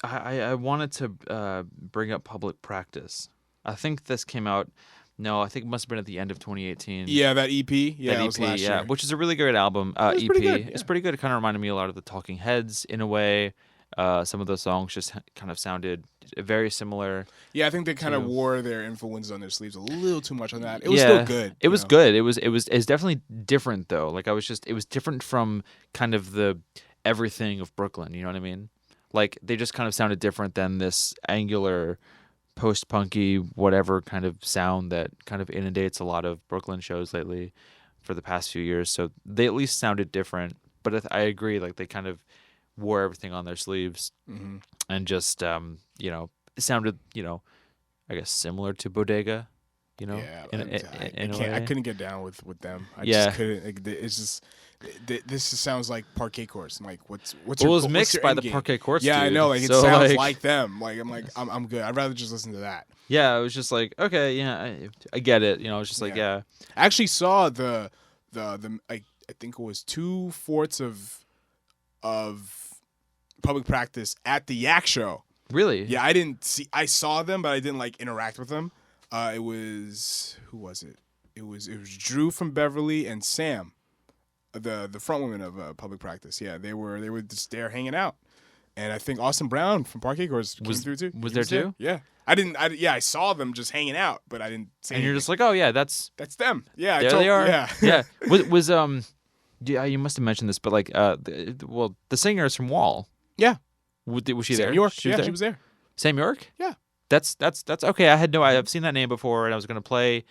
I wanted to bring up Public Practice. I think this came out. No, I think it must have been at the end of 2018. Yeah, that EP. Yeah, that was last year. Which is a really great album. It's EP. pretty good, yeah. It's pretty good. It kind of reminded me a lot of the Talking Heads in a way. Some of those songs just kind of sounded very similar. Yeah, I think they kind of wore their influences on their sleeves a little too much on that. It was still good. It was good. It's definitely different though. Like it was different from kind of the everything of Brooklyn. You know what I mean? Like they just kind of sounded different than this angular, post-punky, whatever kind of sound that kind of inundates a lot of Brooklyn shows lately for the past few years. So they at least sounded different. But I agree, like they kind of wore everything on their sleeves and just, it sounded, I guess similar to Bodega, Yeah, in a way. I couldn't get down with them. I just couldn't. Like, it's just this just sounds like Parquet Courts. I'm like, what's your? It was mixed by the Parquet Courts. Yeah, dude. I know. Like it so, sounds like them. Like I'm good. I'd rather just listen to that. Yeah, I was just like, okay, yeah, I get it. It's just like, yeah. I actually saw the I think it was 2/4 of Public Practice at the Yak Show. Really? Yeah, I saw them, but I didn't like interact with them. It was, who was it? It was Drew from Beverly and Sam, the front woman of Public Practice. Yeah, they were just there hanging out, and I think Austin Brown from Parquet Courts came through too. Was there too? Yeah, I saw them just hanging out, but I didn't say. And anything. you're just like, oh yeah, that's them. Yeah, there they are. Yeah, yeah. Yeah, you must have mentioned this, but like, the singer is from Wall. Yeah. Was she Sam there? York. She was there? She was there. Sam York? Yeah. That's okay. I've seen that name before, and I was gonna play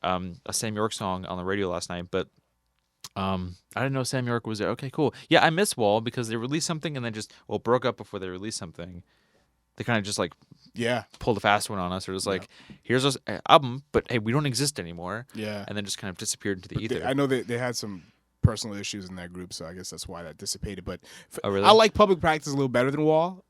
a Sam York song on the radio last night, but I didn't know Sam York was there. Okay, cool. Yeah, I miss Wall because they released something and then just broke up before they released something. They kind of just like pulled a fast one on us, or just like, here's our album, but hey, we don't exist anymore. Yeah, and then just kind of disappeared into the ether. I know they had some personal issues in that group, so I guess that's why that dissipated. But really? I like Public Practice a little better than Wall.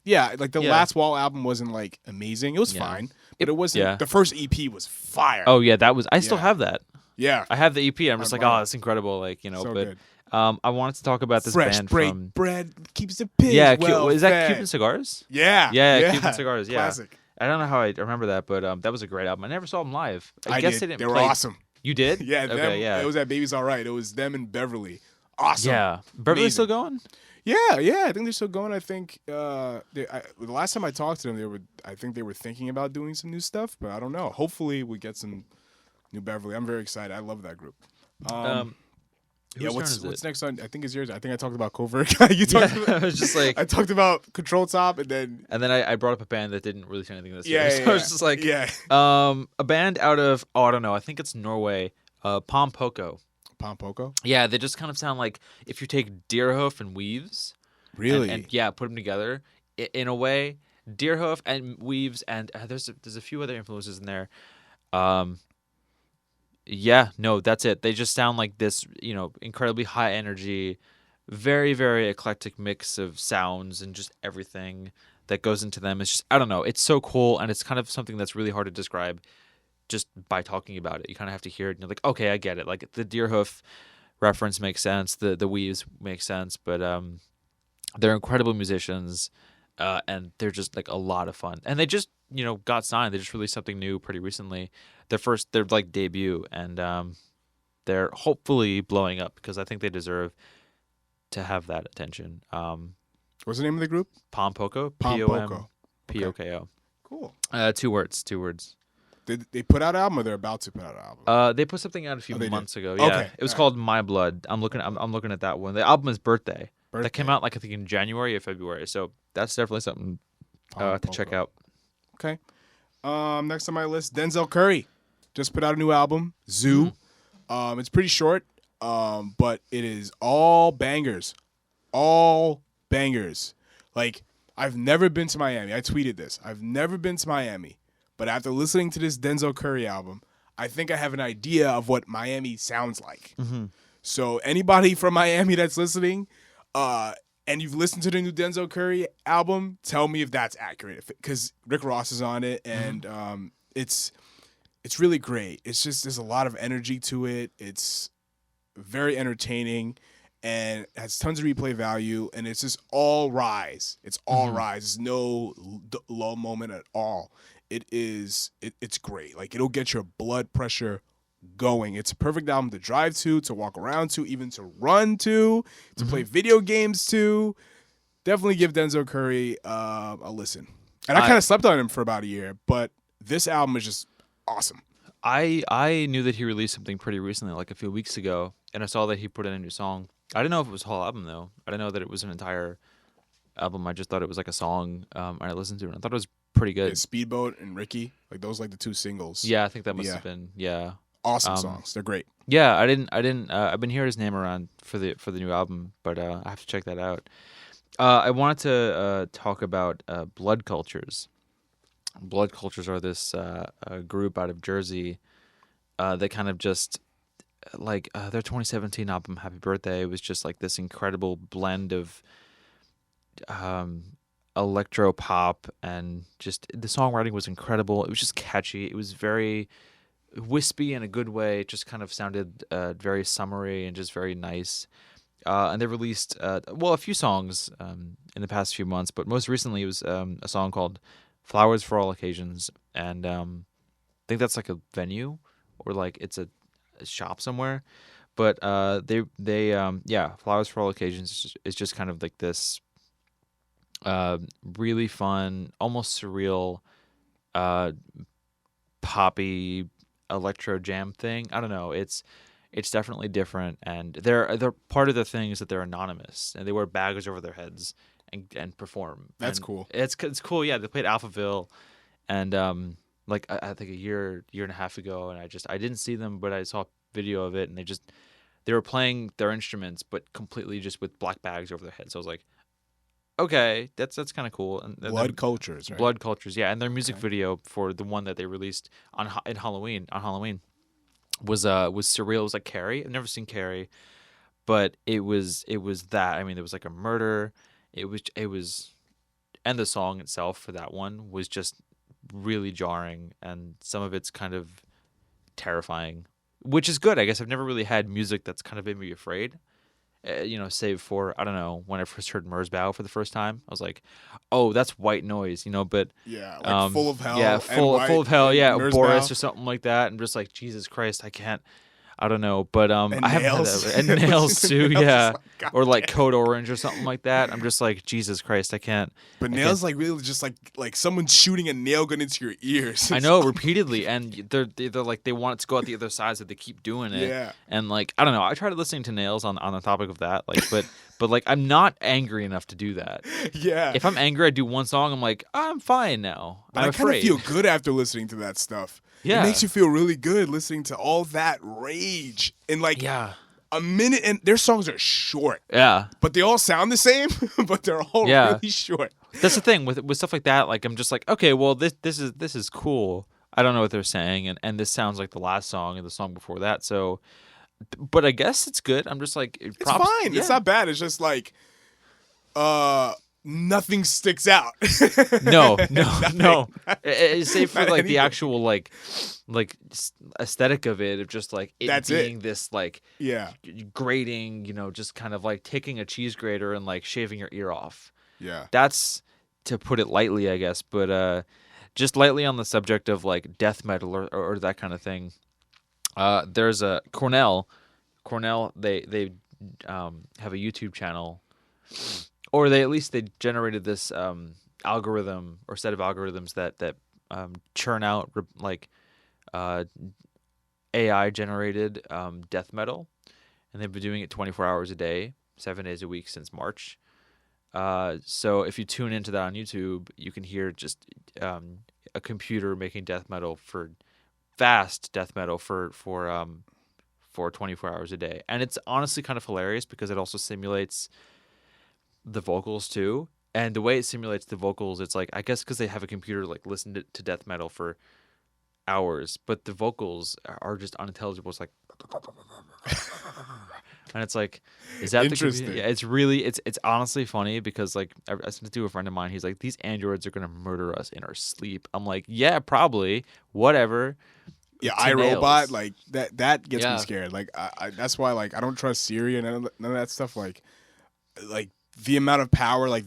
Yeah, like the last Wall album wasn't like amazing. It was fine, but it wasn't. Yeah. The first EP was fire. Oh yeah, that was. I still have that. Yeah, I have the EP. I'm just like, oh, it's incredible. Like, you know, so but good. I wanted to talk about this Fresh band from bread keeps the pigs is that Cuban Cigars? Yeah, Cuban Cigars. Yeah, classic. I don't know how I remember that, but that was a great album. I never saw them live. I guess did. They didn't. They were awesome. You did? Yeah. Okay. Yeah. It was at Baby's All Right. It was them and Beverly. Awesome. Yeah. Beverly's still going? Yeah. I think they're still going. I think the last time I talked to them, I think they were thinking about doing some new stuff, but I don't know. Hopefully, we get some new Beverly. I'm very excited. I love that group. What's next on? I think it's yours. I think I talked about Covert. You talked about, I was just like, I talked about Control Top, and then I brought up a band that didn't release anything this year. So I was just like, a band out of I don't know. I think it's Norway. Pom Poko. Pom Poko. Yeah, they just kind of sound like if you take Deerhoof and Weaves, really, and put them together in a way. Deerhoof and Weaves, and there's a few other influences in there. Yeah, no, that's it. They just sound like this, incredibly high energy, very, very eclectic mix of sounds and just everything that goes into them. It's just, I don't know, it's so cool, and it's kind of something that's really hard to describe just by talking about it. You kind of have to hear it, and you're like, okay, I get it. Like, the Deerhoof reference makes sense, the Weaves make sense, but they're incredible musicians, and they're just, like, a lot of fun. And they just, got signed. They just released something new pretty recently. Their like debut, and they're hopefully blowing up because I think they deserve to have that attention. What's the name of the group? Pom Poko. Pom Poko. P-O-K-O. Cool. 2 words. 2 words. Did they put out an album, or they're about to put out an album? They put something out a few months ago. Okay. Yeah, it was called My Blood. I'm looking at that one. The album is Birthday. That came out like I think in January or February. So that's definitely something to check out. Okay. Next on my list, Denzel Curry just put out a new album, Zoo. Mm-hmm. It's pretty short, but it is all bangers. All bangers. Like, I've never been to Miami. I tweeted this. I've never been to Miami, but after listening to this Denzel Curry album, I think I have an idea of what Miami sounds like. Mm-hmm. So anybody from Miami that's listening, and you've listened to the new Denzel Curry album, tell me if that's accurate. Because Rick Ross is on it, and it's really great. It's just, there's a lot of energy to it. It's very entertaining, and has tons of replay value, and it's just all rise. It's all rise. There's no low moment at all. It's great. Like, it'll get your blood pressure going. It's a perfect album to drive to walk around to, even to run to play video games to. Definitely give Denzel Curry a listen. And I kind of slept on him for about a year, but this album is just awesome. I knew that he released something pretty recently, like a few weeks ago, and I saw that he put in a new song. I didn't know if it was a whole album, though. I didn't know that it was an entire album. I just thought it was like a song, and I listened to it, and I thought it was pretty good. Yeah, Speedboat and Ricky, like those, like the 2 singles. Yeah, I think that must have been, awesome songs. They're great. Yeah, I've been hearing his name around for the new album, but I have to check that out. I wanted to talk about Blood Cultures. Blood Cultures are this group out of Jersey that kind of just, like, their 2017 album, Happy Birthday, was just like this incredible blend of electro pop, and just the songwriting was incredible. It was just catchy. It was very wispy in a good way. It just kind of sounded very summery and just very nice. And they released a few songs in the past few months, but most recently it was a song called Flowers for All Occasions, and I think that's like a venue, or like it's a shop somewhere. But Flowers for All Occasions is just kind of like this really fun, almost surreal, poppy electro jam thing. I don't know. It's definitely different, and they're part of the thing is that they're anonymous, and they wear bags over their heads and perform. That's cool. It's cool. Yeah, they played Alphaville, and I think a year and a half ago, and I didn't see them, but I saw a video of it, and they were playing their instruments, but completely just with black bags over their heads. So I was like, okay, that's kind of cool. And Blood Cultures, right? Blood Cultures, yeah. And their music video for the one that they released on Halloween was surreal. It was like Carrie. I've never seen Carrie, but it was that. I mean, there was like a murder. It was, and the song itself for that one was just really jarring, and some of it's kind of terrifying, which is good. I guess I've never really had music that's kind of made me afraid. Save for, I don't know, when I first heard Merzbow for the first time, I was like, oh, that's white noise, but yeah, like Full of Hell, yeah, full of hell, yeah, Merzbow. Boris or something like that, and just like, Jesus Christ, I don't know, but and I haven't had Nails. that. And Nails too, yeah, like, or like Code Orange or something like that. I'm just like, Jesus Christ, I can't. But Nails like really just like someone shooting a nail gun into your ears. I know, repeatedly, and they're like they want it to go out the other side, so they keep doing it. Yeah. And like, I don't know, I tried listening to Nails on the topic of that, like, but like, I'm not angry enough to do that. Yeah. If I'm angry, I do one song, I'm like, I'm fine now. But I'm I kind of afraid. feel good after listening to that stuff. Yeah. It makes you feel really good listening to all that rage in like Yeah. a minute. And their songs are short, Yeah. but they all sound the same, but they're all Yeah. really short. That's the thing with stuff like that. Like, I'm just like, okay, well, this is cool. I don't know what they're saying, and this sounds like the last song and the song before that. So, but I guess it's good. I'm just like, It's fine. Yeah. It's not bad. It's just like, nothing sticks out. No. Save for like anything. the actual like aesthetic of it, of just like it That's being this like Yeah. grating, just kind of like taking a cheese grater and like shaving your ear off. Yeah. That's, to put it lightly, I guess, but just lightly on the subject of like death metal or that kind of thing. There's a Cornell, they have a YouTube channel, or they generated this algorithm or set of algorithms that churn out like AI generated death metal, and they've been doing it 24 hours a day, 7 days a week since March. So if you tune into that on YouTube, you can hear just a computer making death metal fast death metal for 24 hours a day. And it's honestly kind of hilarious because it also simulates the vocals too. And the way it simulates the vocals, it's like, I guess because they have a computer like listen to death metal for hours, but the vocals are just unintelligible. It's like and it's like, is that Interesting. Yeah, it's really, it's honestly funny because like I sent it to a friend of mine. He's like, these androids are gonna murder us in our sleep. I'm like, yeah, probably, whatever. Yeah, To nails. iRobot, like that gets Yeah. me scared. Like I that's why like I don't trust Siri and none of that stuff. Like the amount of power like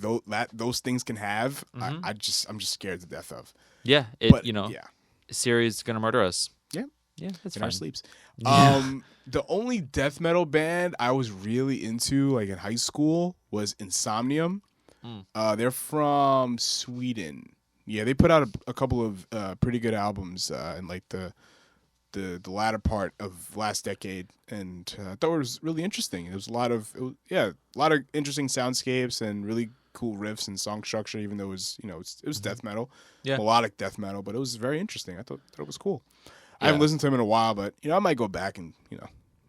those things can have, Mhm. I'm just scared to death of. Yeah, But yeah, Siri's gonna murder us. Yeah. Yeah, that's in fine. our sleeps. Yeah. The only death metal band I was really into like in high school was Insomnium. They're from Sweden. Yeah, they put out a couple of pretty good albums in like the latter part of last decade, and I thought it was really interesting. It was a lot of interesting soundscapes and really cool riffs and song structure. Even though it was it was death metal, melodic death metal, but it was very interesting. I thought it was cool. I haven't listened to them in a while, but I might go back and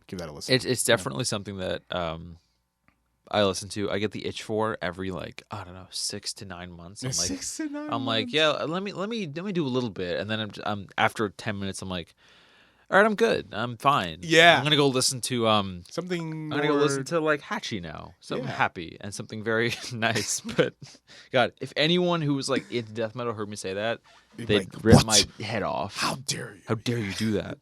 give that a listen. It's definitely something that I listen to. I get the itch for every 6 to 9 months. I'm like, 6 to 9 I'm like, months? yeah, let me do a little bit, and then I'm after 10 minutes, I'm like, all right, I'm good, I'm fine. Yeah. I'm gonna go listen to Something. I'm gonna go listen to like Hachi now, something Yeah. happy and something very nice. But God, if anyone who was like into death metal heard me say that, They'd be they'd like, rip "What? my head off. How dare you? How dare you do that?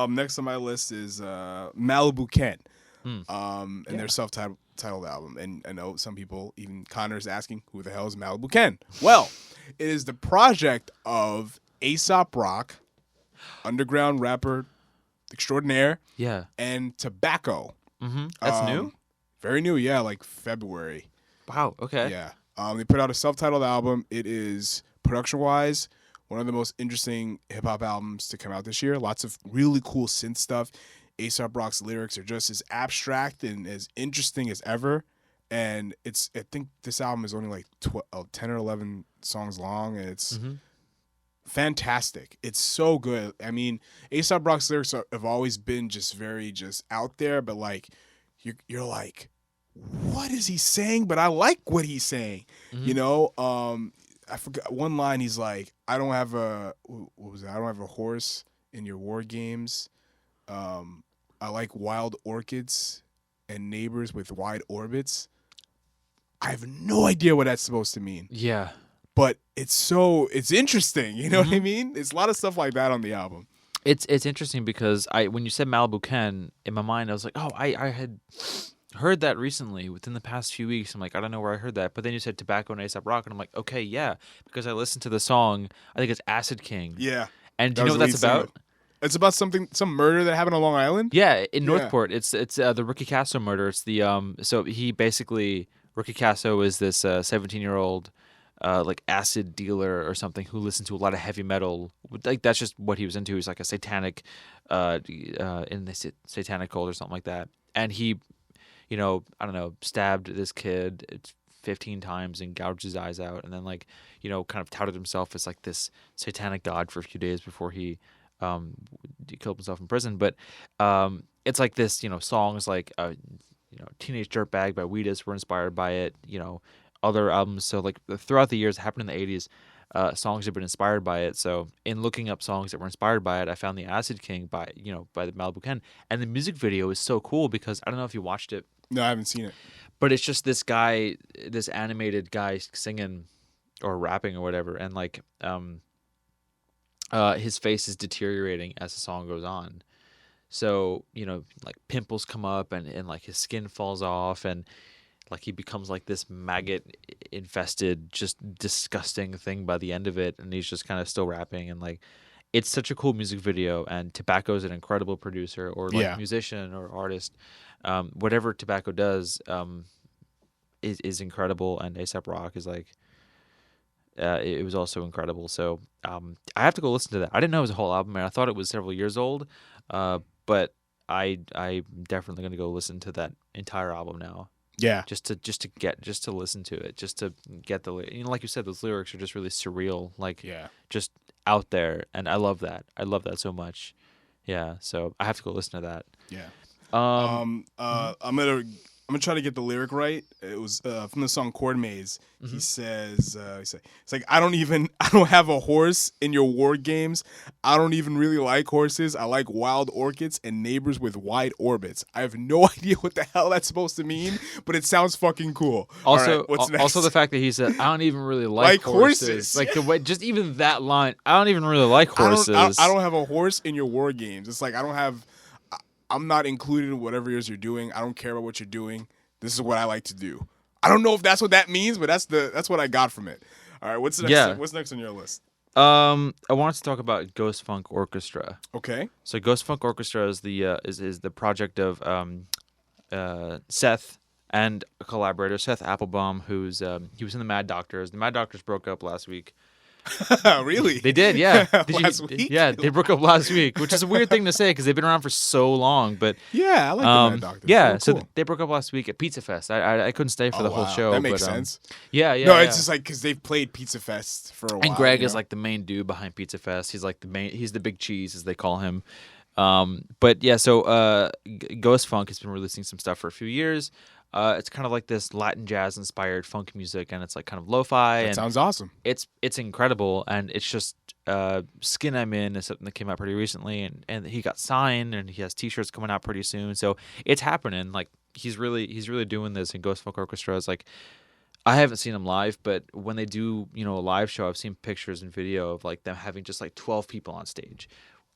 Next on my list is Malibu Ken, and their self-titled album. And I know some people, even Connor's asking, who the hell is Malibu Ken? Well, it is the project of Aesop Rock, underground rapper extraordinaire, Yeah. and Tobacco. Mm-hmm. That's new. Very new, yeah, like February. Wow. Okay. Yeah. They put out a self-titled album. It is, production-wise, one of the most interesting hip-hop albums to come out this year. Lots of really cool synth stuff. A$AP Rock's lyrics are just as abstract and as interesting as ever. And I think this album is only like 10 or 11 songs long, and it's fantastic. It's so good. I mean, A$AP Rock's lyrics have always been just very just out there, but like you're like, what is he saying? But I like what he's saying. You know, I forgot one line. He's like, I don't have a horse in your war games. I like wild orchids and neighbors with wide orbits. I have no idea what that's supposed to mean. Yeah. But it's interesting, you know what I mean? It's a lot of stuff like that on the album. It's interesting because when you said Malibu Ken, in my mind I was like, oh, I had heard that recently within the past few weeks. I'm like, I don't know where I heard that. But then you said Tobacco and A$AP Rock, and I'm like, okay, yeah, because I listened to the song. I think it's Acid King. Yeah. And do you know what that's about? It's about some murder that happened on Long Island. Yeah, in Northport. It's the Ricky Casso murder. It's the so he basically, Ricky Casso is this 17-year-old like acid dealer or something who listened to a lot of heavy metal. Like that's just what he was into. He's like a satanic in the satanic cult or something like that. And he, you know, I don't know, stabbed this kid 15 times and gouged his eyes out, and then like, you know, kind of touted himself as like this satanic god for a few days before he killed himself in prison. But it's like this, you know, songs like you know, Teenage Dirtbag by Wheatus were inspired by it, you know, other albums. So like throughout the years, it happened in the 80s, songs have been inspired by it. So in looking up songs that were inspired by it, I found the Acid King by the Malibu Ken. And the music video is so cool because I don't know if you watched it. No, I haven't seen it. But it's just this guy, this animated guy singing or rapping or whatever, and like his face is deteriorating as the song goes on. So, you know, like pimples come up and like his skin falls off, and like he becomes like this maggot infested, just disgusting thing by the end of it, and he's just kind of still rapping, and like it's such a cool music video. And Tobacco is an incredible producer or like musician or artist. Whatever Tobacco does is incredible, and A$AP Rock is like it was also incredible. So I have to go listen to that. I didn't know it was a whole album, and I thought it was several years old. But I'm definitely gonna go listen to that entire album now. Yeah. Just to listen to it, just to get the, you know, like you said, those lyrics are just really surreal, like just out there, and I love that. I love that so much. Yeah. So I have to go listen to that. Yeah. I'm gonna try to get the lyric right. It was from the song Chord Maze. He says, it's like, I don't have a horse in your war games. I don't even really like horses. I like wild orchids and neighbors with wide orbits. I have no idea what the hell that's supposed to mean, but it sounds fucking cool. Also, right, what's next? Also the fact that he said, I don't even really like horses. Like the way, just even that line, I don't even really like horses. I don't have a horse in your war games. It's like I'm not included in whatever it is you're doing. I don't care about what you're doing. This is what I like to do. I don't know if that's what that means, but that's what I got from it. All right, what's next? Yeah. What's next on your list? I wanted to talk about Ghost Funk Orchestra. Okay. So Ghost Funk Orchestra is the is the project of Seth and a collaborator, Seth Applebaum, who's he was in the Mad Doctors. The Mad Doctors broke up last week. Really? They did, yeah. Last week? Yeah, they broke up last week, which is a weird thing to say because they've been around for so long. But yeah, I like the Mad Doctors. Yeah, cool. So they broke up last week at Pizza Fest. I couldn't stay for the whole show. That makes sense. Yeah. No, it's just like because they've played Pizza Fest for a while. And Greg is like the main dude behind Pizza Fest. He's like he's the big cheese as they call him. But yeah, so Ghost Funk has been releasing some stuff for a few years. It's kind of like this Latin jazz inspired funk music, and it's like kind of lo-fi. That sounds awesome. It's incredible, and it's just Skin I'm In is something that came out pretty recently, and he got signed, and he has T-shirts coming out pretty soon. So it's happening. Like he's really doing this. And Ghost Funk Orchestra is like, I haven't seen them live, but when they do, you know, a live show, I've seen pictures and video of like them having just like 12 people on stage.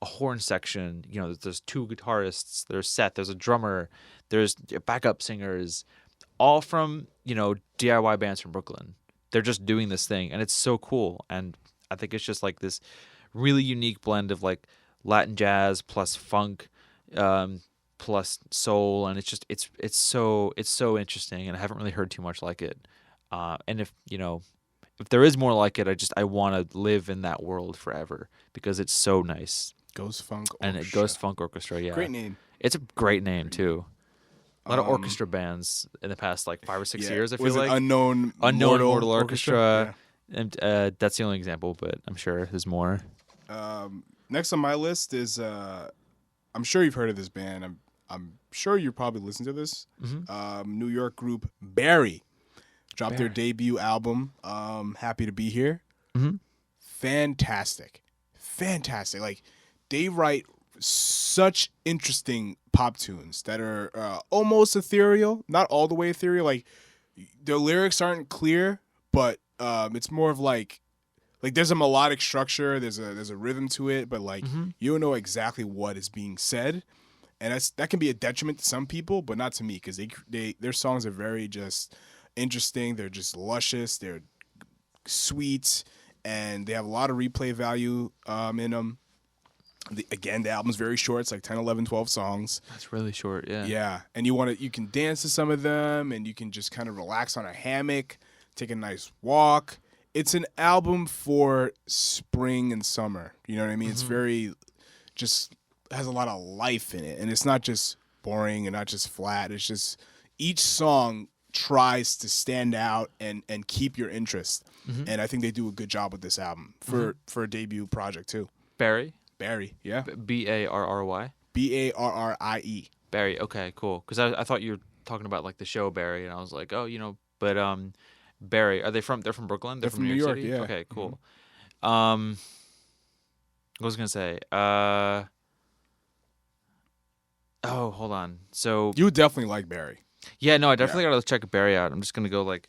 A horn section, you know, there's 2 guitarists, there's Seth, there's a drummer, there's backup singers, all from, you know, DIY bands from Brooklyn. They're just doing this thing, and it's so cool. And I think it's just like this really unique blend of like Latin jazz plus funk, plus soul, and it's so interesting. And I haven't really heard too much like it. And if there is more like it, I want to live in that world forever because it's so nice. Ghost Funk Orchestra. And Ghost Funk Orchestra, yeah. Great name. It's a great name, too. A lot of orchestra bands in the past, like 5 or 6 years, I feel was like. Unknown Mortal Orchestra. And that's the only example, but I'm sure there's more. Next on my list is I'm sure you've heard of this band. I'm sure you probably listened to this. New York group Barry dropped their debut album. Happy to be here. Fantastic. Like, they write such interesting pop tunes that are almost ethereal, not all the way ethereal. Like, the lyrics aren't clear, but it's more of like there's a melodic structure, there's a rhythm to it, but like you don't know exactly what is being said, and that can be a detriment to some people, but not to me, because their songs are very just interesting. They're just luscious. They're sweet. And they have a lot of replay value in them. Again, the album's very short. It's like 10, 11, 12 songs. That's really short, yeah. Yeah, and you can dance to some of them, and you can just kind of relax on a hammock, take a nice walk. It's an album for spring and summer. You know what I mean? It's very, just has a lot of life in it. And it's not just boring and not just flat. It's just each song tries to stand out and keep your interest. And I think they do a good job with this album for a debut project too. Barry, yeah. Barry. Barrie. Barry, okay, cool. Because I thought you were talking about like the show Barry, and I was like, oh, but Barry, they're from Brooklyn? They're from New York, City? yeah. Okay, cool. What was I gonna say? Oh, hold on. So you would definitely like Barry. Yeah, no, I definitely gotta check Barry out. I'm just gonna go like,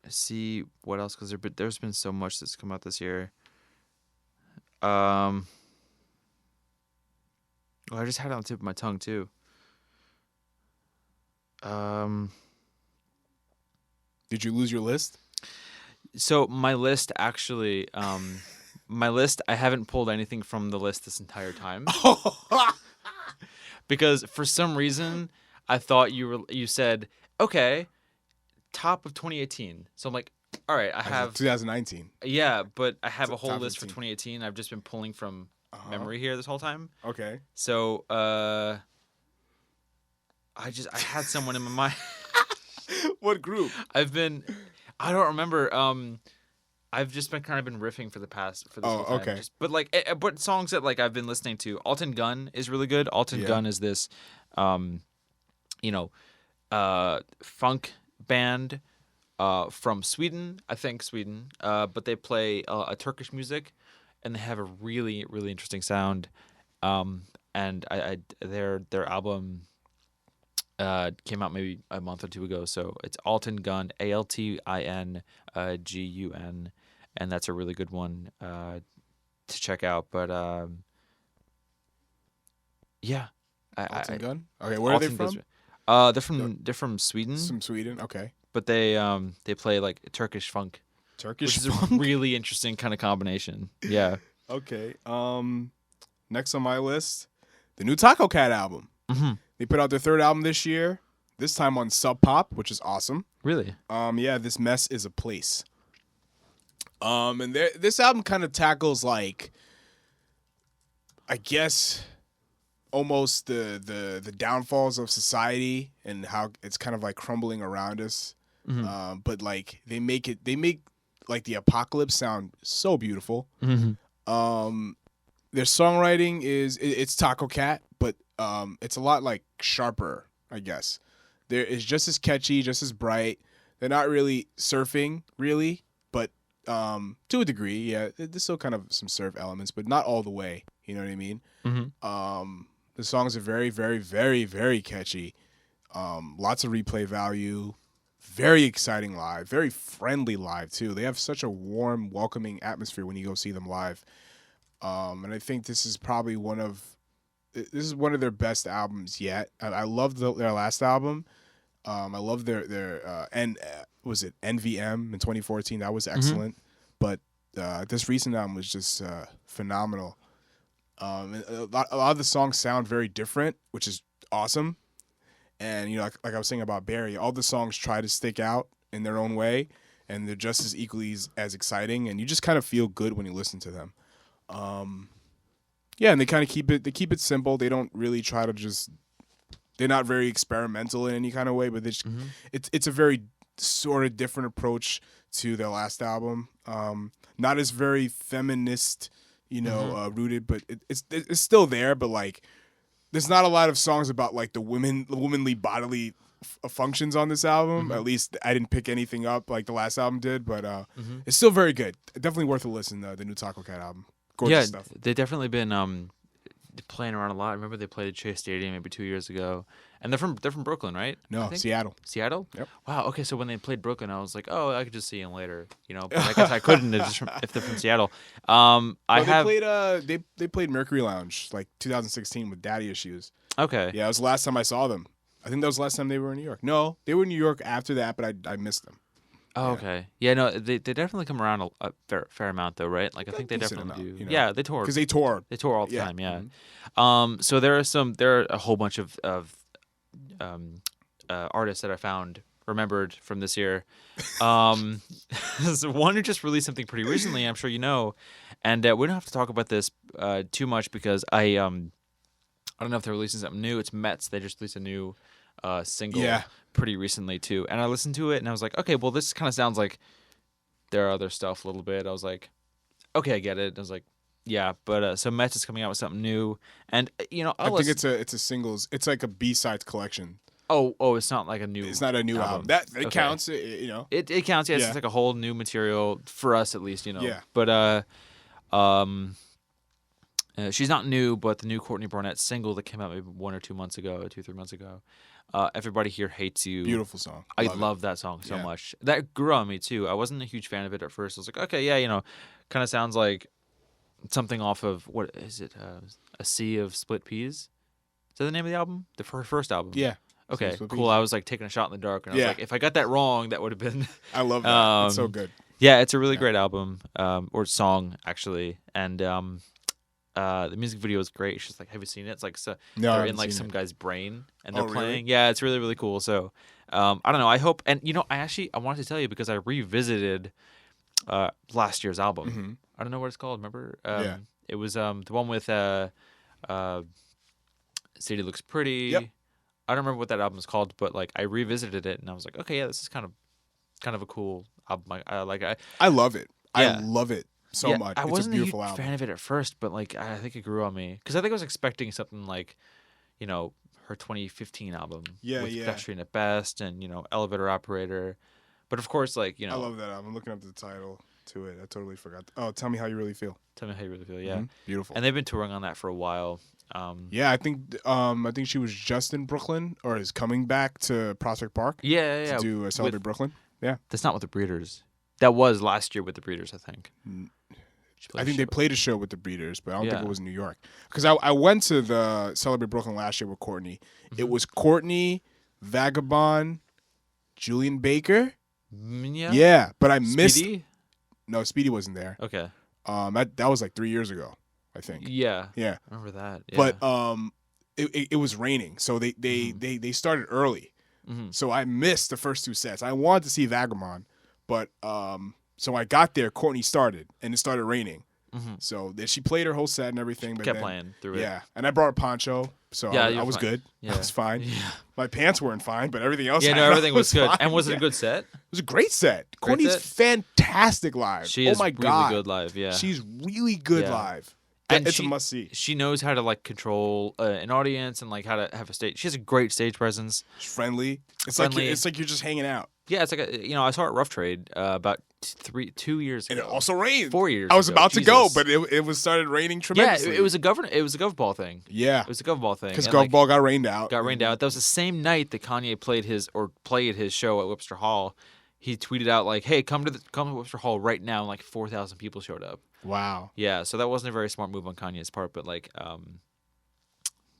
see what else, because there's been so much that's come out this year. I just had it on the tip of my tongue too. Did you lose your list? So my list actually, I haven't pulled anything from the list this entire time. Because for some reason I thought you said, okay, top of 2018. So I'm like, all right, I have 2019. Yeah, but I have a whole top list for 15. 2018. I've just been pulling from memory here this whole time. Okay. So I had someone in my mind. What group? I don't remember. I've just been riffing for this whole time. Okay. But songs that like I've been listening to. Alton Gunn is really good. Alton Gunn is this funk band from Sweden, I think Sweden. But they play a Turkish music, and they have a really, really interesting sound. And their album came out maybe a month or two ago. So it's Alton Gunn, ALTIN GUN, and that's a really good one to check out. But yeah, Alton Gunn. Okay, where are they from? They're from Sweden. From Sweden. Okay. But they play like Turkish funk. Turkish which funk? is a really interesting kind of combination. Yeah. Okay. Next on my list, the new Taco Cat album. They put out their third album this year. This time on Sub Pop, which is awesome. Really? Yeah. This Mess Is a Place. And this album kind of tackles like, I guess, almost the downfalls of society and how it's kind of like crumbling around us. But like they make like the apocalypse sound so beautiful. Their songwriting it's Taco Cat, but it's a lot like sharper, I guess. It's just as catchy, just as bright. They're not really surfing, really, but to a degree, yeah. There's still kind of some surf elements, but not all the way. You know what I mean? The songs are very, very, very, very catchy. Lots of replay value. Very exciting live. Very friendly live, too. They have such a warm, welcoming atmosphere when you go see them live. And I think this is probably one of their best albums yet. I loved their last album. I love their was it NVM in 2014? That was excellent. But this recent album was just phenomenal. And a lot of the songs sound very different, which is awesome. And like I was saying about Barry, all the songs try to stick out in their own way, and they're just as equally as exciting. And you just kind of feel good when you listen to them. Yeah, and they kind of keep it simple. They don't really try to they're not very experimental in any kind of way, but it's a very sort of different approach to their last album. Not as very feminist, rooted, but it's still there. But like, there's not a lot of songs about like the womanly bodily functions on this album. At least I didn't pick anything up like the last album did, but it's still very good. Definitely worth a listen. The new Taco Cat album, gorgeous stuff. They've definitely been playing around a lot. I remember they played at Chase Stadium maybe 2 years ago, and they're from Brooklyn, right? No, Seattle. Seattle? Yep. Wow. Okay, so when they played Brooklyn, I was like, oh, I could just see them later, But I guess I couldn't if they're from Seattle. They played Mercury Lounge like 2016 with Daddy Issues. Okay. Yeah, it was the last time I saw them. I think that was the last time they were in New York. No, they were in New York after that, but I missed them. Oh, okay. Yeah, no, they definitely come around a fair amount though, right? Like I think they definitely do. Yeah, they tour. Because they tour. They tour all the time. Yeah. So there are a whole bunch of artists that I remembered from this year. So one who just released something pretty recently, I'm sure you know, and we don't have to talk about this too much because I don't know if they're releasing something new. It's Mets. They just released a new single pretty recently too, and I listened to it and I was like, okay, well this kind of sounds like their other stuff a little bit. I was like, okay, I get it. I was like, yeah, but so Mets is coming out with something new, and I think it's a singles. It's like a B-sides collection. Oh, it's not like a new. It's not a new album. That it counts. It counts. Yeah, it's like a whole new material for us at least. Yeah. But she's not new, but the new Courtney Barnett single that came out maybe 1 or 2 months ago, 2-3 months ago. Everybody Here Hates You. Beautiful song. I love that song so much. That grew on me too. I wasn't a huge fan of it at first. I was like, okay, yeah, kind of sounds like something off of what is it? A Sea of Split Peas. Is that the name of the album? The first album. Yeah. Okay, cool. I was like taking a shot in the dark, and I was like, if I got that wrong, that would have been. I love that. It's so good. Yeah, it's a really great album, or song actually, and the music video is great. It's just like, have you seen it? It's like they're in like some guy's brain, and they're playing. Really? Yeah, it's really really cool. So, I don't know. I hope, and I wanted to tell you because I revisited last year's album. Mm-hmm. I don't know what it's called. Remember? It was the one with City Looks Pretty. Yep. I don't remember what that album is called, but like I revisited it and I was like, okay, yeah, this is kind of a cool album. I love it. I love it so much. I wasn't a beautiful a huge album. fan of it at first, but like I think it grew on me because I think I was expecting something like, her 2015 album with Pedestrian at Best and Elevator Operator, but of course like I love that album. I'm looking up the title to it. I totally forgot. Oh, Tell Me How You Really Feel. Tell Me How You Really Feel. Yeah, beautiful. And they've been touring on that for a while. I think she was just in Brooklyn or is coming back to Prospect Park. Yeah. To do Celebrate Brooklyn. Yeah. That's not with the Breeders. That was last year with the Breeders, I think. I think they played a show with the Breeders, but I don't think it was in New York. Because I went to the Celebrate Brooklyn last year with Courtney. Mm-hmm. It was Courtney, Vagabond, Julian Baker. Yeah, but I missed. Speedy? No, Speedy wasn't there. Okay. That was like 3 years ago, I think. Yeah. Yeah. I remember that. Yeah. But it was raining, so they started early. Mm-hmm. So I missed the first 2 sets. I wanted to see Vagabond, but so I got there, Courtney started, and it started raining. Mm-hmm. So she played her whole set and everything. But kept playing through it. Yeah, and I brought a poncho, so I was good. Yeah. I was fine. Yeah. My pants weren't fine, but everything else. Yeah, no, everything was good. fine. And was it a good set? It was a great set. Courtney's fantastic live. She is my really God. good live. Yeah, she's really good live. And it's a must see. She knows how to like control an audience and like how to have a stage. She has a great stage presence. She's friendly. It's like you're just hanging out. Yeah, it's like I saw her at Rough Trade about 2 years ago. And it also rained. 4 years. I was ago. about to go, Jesus. but it was started raining tremendously. Yeah, it was a gov ball thing. Yeah, it was a gov ball thing. Because gov ball got rained out. Got rained out. That was the same night that Kanye played his show at Webster Hall. He tweeted out like, "Hey, come to Webster Hall right now," and like 4,000 people showed up. Wow. Yeah, so that wasn't a very smart move on Kanye's part, but like,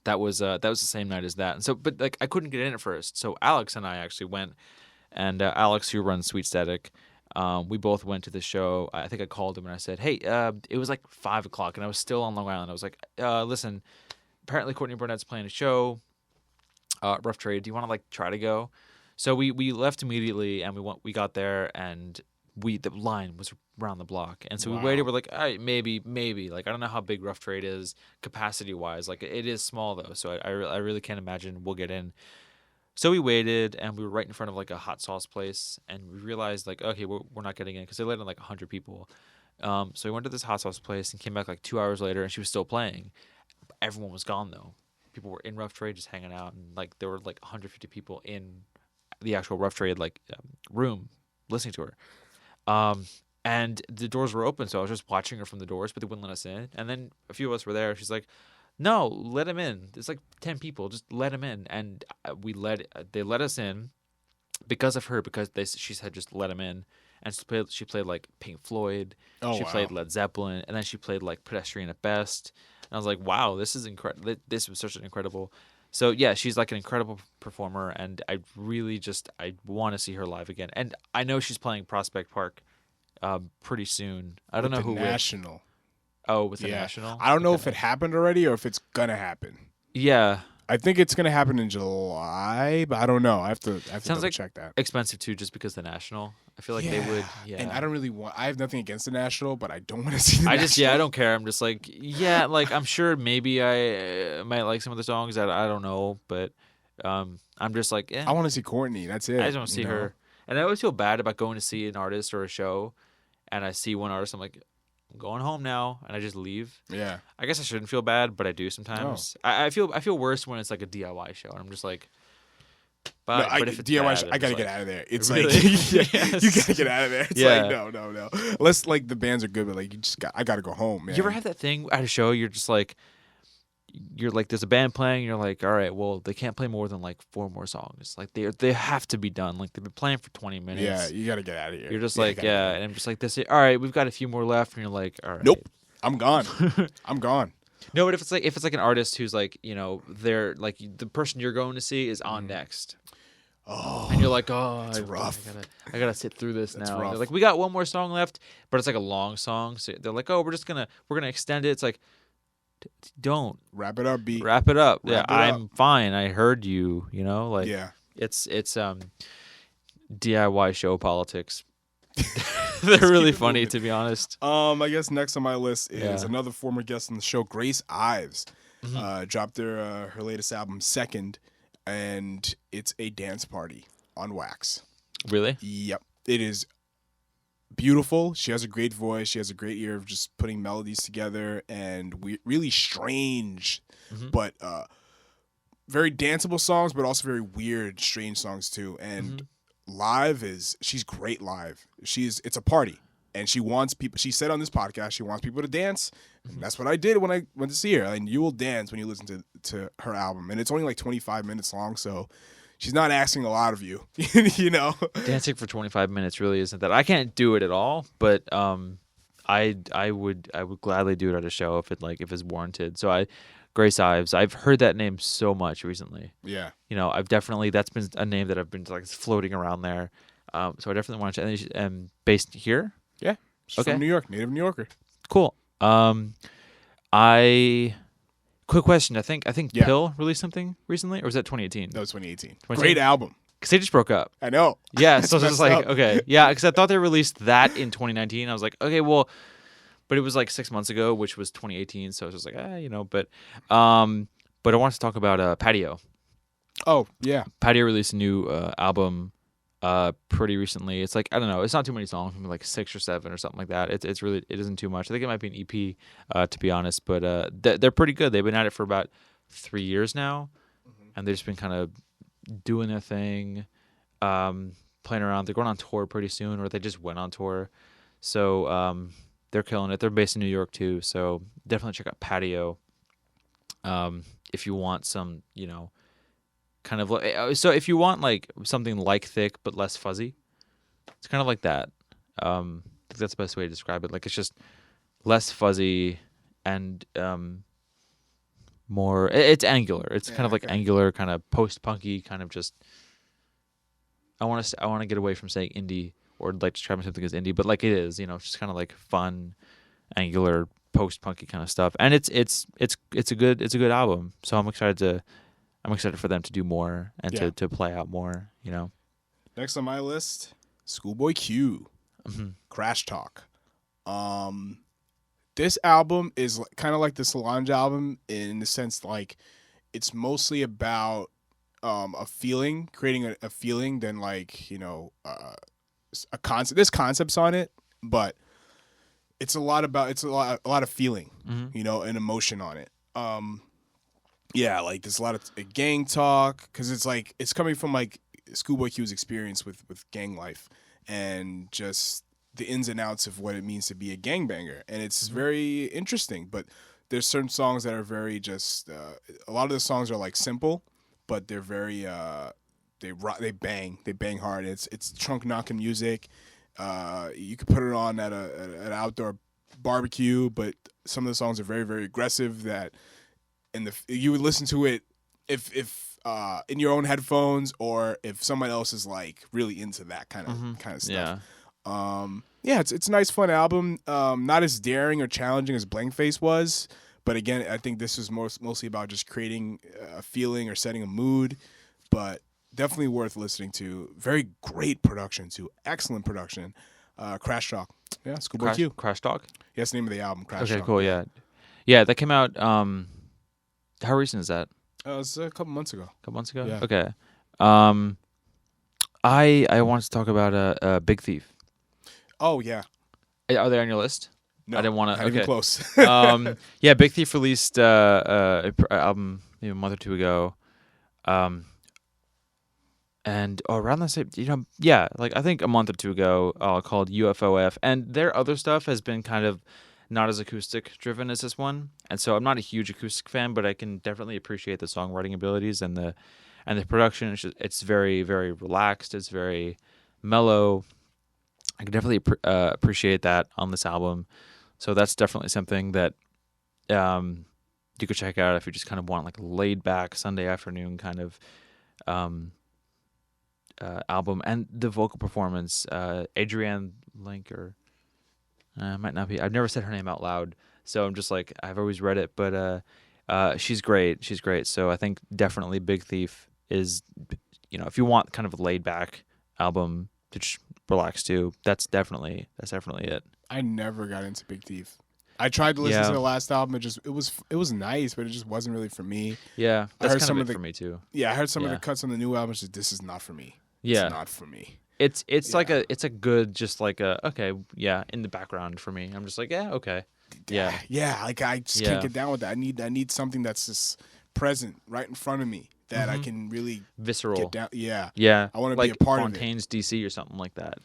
that was the same night as that. And so, but like, I couldn't get in at first. So Alex and I actually went, and Alex, who runs Sweet Static, we both went to the show. I think I called him and I said, "Hey, it was like 5 o'clock, and I was still on Long Island. I was like, listen, apparently Courtney Barnett's playing a show, Rough Trade. Do you want to like try to go?" So we left immediately, and we got there, and the line was around the block, and so we waited. We're like, all right, maybe. Like, I don't know how big Rough Trade is capacity wise. Like, it is small though, so I really can't imagine we'll get in. So we waited, and we were right in front of like a hot sauce place, and we realized like, okay, we're not getting in because they let in like 100 people. So we went to this hot sauce place and came back like 2 hours later, and she was still playing. Everyone was gone though. People were in Rough Trade just hanging out, and like there were like 150 people in the actual Rough Trade like room listening to her. And the doors were open, so I was just watching her from the doors, but they wouldn't let us in. And then a few of us were there. She's like, "No, let him in. There's like 10 people. Just let him in." And they let us in because of her, because she said just let him in. And she played like Pink Floyd. She played Led Zeppelin, and then she played like Pedestrian at Best. And I was like, wow, this is incredible. This was such an incredible. So yeah, she's like an incredible performer, and I really I want to see her live again. And I know she's playing Prospect Park pretty soon. I don't know who. National. Oh, with the National. I don't know if it happened already or if it's gonna happen. Yeah. I think it's gonna happen in July, but I don't know. I have to Sounds like check that. Expensive too, just because the National. I feel like they would. Yeah. And I don't really want. I have nothing against the National, but I don't want to see the National. I don't care. I'm just like, like I'm sure maybe I might like some of the songs that I don't know, but I'm just like, I want to see Courtney. That's it. I just want to see her, and I always feel bad about going to see an artist or a show, and I see one artist, I'm like, I'm going home now, and I just leave. Yeah. I guess I shouldn't feel bad, but I do sometimes. I feel worse when it's like a DIY show, and I'm just like, but if it's DIY bad, show, I gotta get out of there. It's really? like Yes. you gotta get out of there. It's Yeah. like no. Unless like the bands are good, but like I gotta go home, man. You ever have that thing at a show? You're like, there's a band playing. You're like, all right, well, they can't play more than like 4 more songs. Like they have to be done. Like they've been playing for 20 minutes. Yeah, you gotta get out of here. You're just like, and I'm just like this. All right, we've got a few more left, and you're like, all right. Nope, I'm gone. I'm gone. No, but if it's like an artist who's like, they're like the person you're going to see is on next. Oh, and you're like, oh, it's rough. I gotta sit through this That's now. rough. They're like, we got one more song left, but it's like a long song. So they're like, oh, we're gonna extend it. It's like, don't wrap it up, B. Wrap it up. Wrap it I'm up. fine. I heard you. Like it's DIY show politics. They're really funny, to be honest. I guess next on my list is another former guest on the show, Grace Ives. Dropped her latest album, Second, and it's a dance party on wax. Really? Yep. It is beautiful. She has a great voice. She has a great ear of just putting melodies together, and really strange, but very danceable songs, but also very weird, strange songs too. And live she's great live. It's a party, and she wants people. She said on this podcast she wants people to dance, and that's what I did when I went to see her. And you will dance when you listen to her album, and it's only like 25 minutes long, so she's not asking a lot of you. Dancing for 25 minutes really isn't that. I can't do it at all, but I would gladly do it at a show if it's warranted. So Grace Ives, I've heard that name so much recently. Yeah. I've definitely, that's been a name that I've been like floating around there. So I definitely want to. And based here. Yeah. She's from New York, native New Yorker. Cool. Quick question. I think Pill released something recently, or was that 2018? That was 2018. Great album. Because they just broke up. I know. Yeah, so it's just like, okay. Yeah, because I thought they released that in 2019. I was like, okay, well, but it was like 6 months ago, which was 2018. So it was just like, but I wanted to talk about Patio. Oh, yeah. Patio released a new album pretty recently. It's like, I don't know, it's not too many songs, maybe like 6 or 7 or something like that. It's really, it isn't too much. I think it might be an EP, to be honest, but they're pretty good. They've been at it for about 3 years now, and they've just been kind of doing their thing, playing around. They're going on tour pretty soon, or they just went on tour. So they're killing it. They're based in New York too, so definitely check out Patio if you want some, kind of like, so if you want like something like Thick but less fuzzy, it's kind of like that. I think that's the best way to describe it. Like, it's just less fuzzy and more, it's angular. It's kind of like angular, kind of post-punky, kind of just, I want to get away from saying indie or like describing something as indie, but like it is, it's just kind of like fun, angular, post-punky kind of stuff. And it's a good album. So I'm excited for them to do more and to play out more, Next on my list, Schoolboy Q, Crash Talk. This album is kind of like the Solange album in the sense like it's mostly about a feeling, creating a feeling than like, a concept. There's concepts on it, but it's a lot of feeling, and emotion on it. Yeah, like there's a lot of gang talk because it's coming from like Schoolboy Q's experience with gang life and just the ins and outs of what it means to be a gangbanger, and it's very interesting. But there's certain songs that are very just a lot of the songs are like simple, but they're very they bang hard. It's trunk knocking music. You could put it on at an outdoor barbecue, but some of the songs are very, very aggressive. That you would listen to it if in your own headphones, or if someone else is like really into that kind of stuff. It's a nice, fun album. Not as daring or challenging as Blank Face was, but again, I think this is mostly about just creating a feeling or setting a mood. But definitely worth listening to. Very great production too. Excellent production. Crash Talk. Yeah, Schoolboy Q. Crash Talk? Yeah, that's the name of the album, Crash Talk. Okay, cool, yeah. Yeah, that came out, how recent is that? It was a couple months ago. Yeah. Okay. I wanted to talk about Big Thief. Oh, yeah. Are they on your list? No, I didn't want to. Not even close. Yeah, Big Thief released an album maybe a month or two ago. And around the same, like I think a month or two ago, called UFOF, and their other stuff has been kind of not as acoustic driven as this one, and so I'm not a huge acoustic fan, but I can definitely appreciate the songwriting abilities and the production. It's very, very relaxed. It's very mellow. I can definitely appreciate that on this album. So that's definitely something that you could check out if you just kind of want like a laid back Sunday afternoon kind of album. And the vocal performance, Adrienne Linker, might not be. I've never said her name out loud, so I'm just like, I've always read it, but she's great. She's great. So I think definitely Big Thief is, if you want kind of a laid back album to just relax to, that's definitely it. I never got into Big Thief. I tried to listen to the last album. It was nice, but it just wasn't really for me. Yeah, that's kind of it for me too. Yeah, I heard some of the cuts on the new album. This is not for me. Yeah, it's not for me. It's like it's a good, just like a okay, yeah, in the background for me. I'm just like, yeah, okay, yeah. Like I just can't get down with that. I need something that's just present right in front of me that I can really visceral get down. Yeah, yeah. I want to like be a part Fontaine's of it. DC or something like that.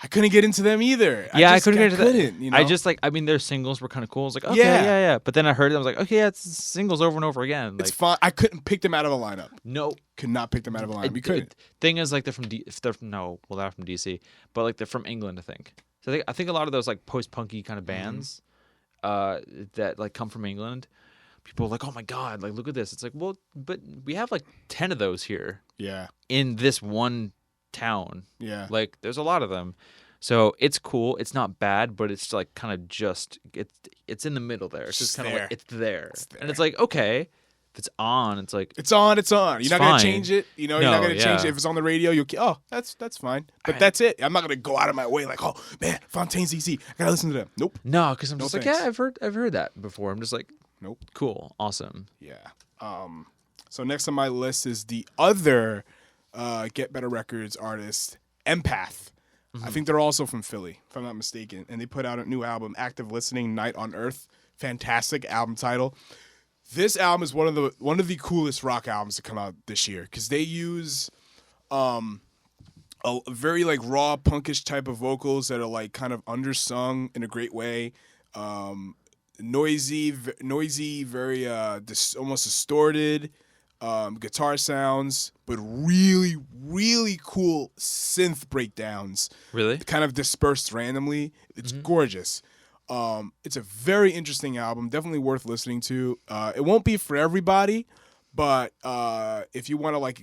I couldn't get into them either. Yeah, I couldn't get into that. I just their singles were kind of cool. I was like, okay, yeah. But then I heard it. I was like, okay, yeah, it's singles over and over again. It's fun. I couldn't pick them out of a lineup. No, could not pick them out of a lineup. We couldn't. Thing is, like they're from they're from DC, but like they're from England, I think. So I think a lot of those like post-punky kind of bands, that like come from England. People are like, oh my god, like look at this. It's like, well, but we have like 10 of those here. Yeah. In this one town. Yeah. Like there's a lot of them. So it's cool. It's not bad, but it's like kind of just it's in the middle there. It's just kind of like it's there. And it's like, okay, if it's on, it's like it's on. You're not gonna change it. You're not gonna change it. If it's on the radio, that's fine. But that's it. I'm not gonna go out of my way like, oh man, Fontaine's DC. I gotta listen to them. Nope. No, because I'm just like, yeah, I've heard that before. I'm just like, nope. Cool, awesome. Yeah. So next on my list is the other Get Better Records artist, Empath. I think they're also from Philly, if I'm not mistaken. And they put out a new album, Active Listening, Night on Earth. Fantastic album title. This album is one of the coolest rock albums to come out this year because they use a very like raw, punkish type of vocals that are like kind of undersung in a great way. Noisy, very almost distorted. Guitar sounds, but really, really cool synth breakdowns. Really? Kind of dispersed randomly. It's gorgeous. It's a very interesting album. Definitely worth listening to. It won't be for everybody, but if you want to like,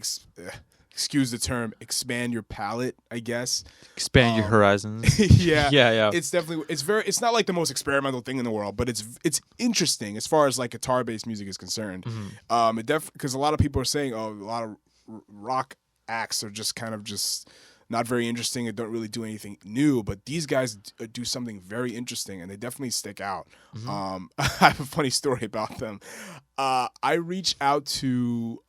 excuse the term, expand your palette, I guess. Expand your horizons. Yeah. It's definitely it's not like the most experimental thing in the world, but it's interesting as far as like guitar-based music is concerned. Because a lot of people are saying, a lot of rock acts are just kind of just not very interesting and don't really do anything new, but these guys do something very interesting and they definitely stick out. I have a funny story about them. I reached out to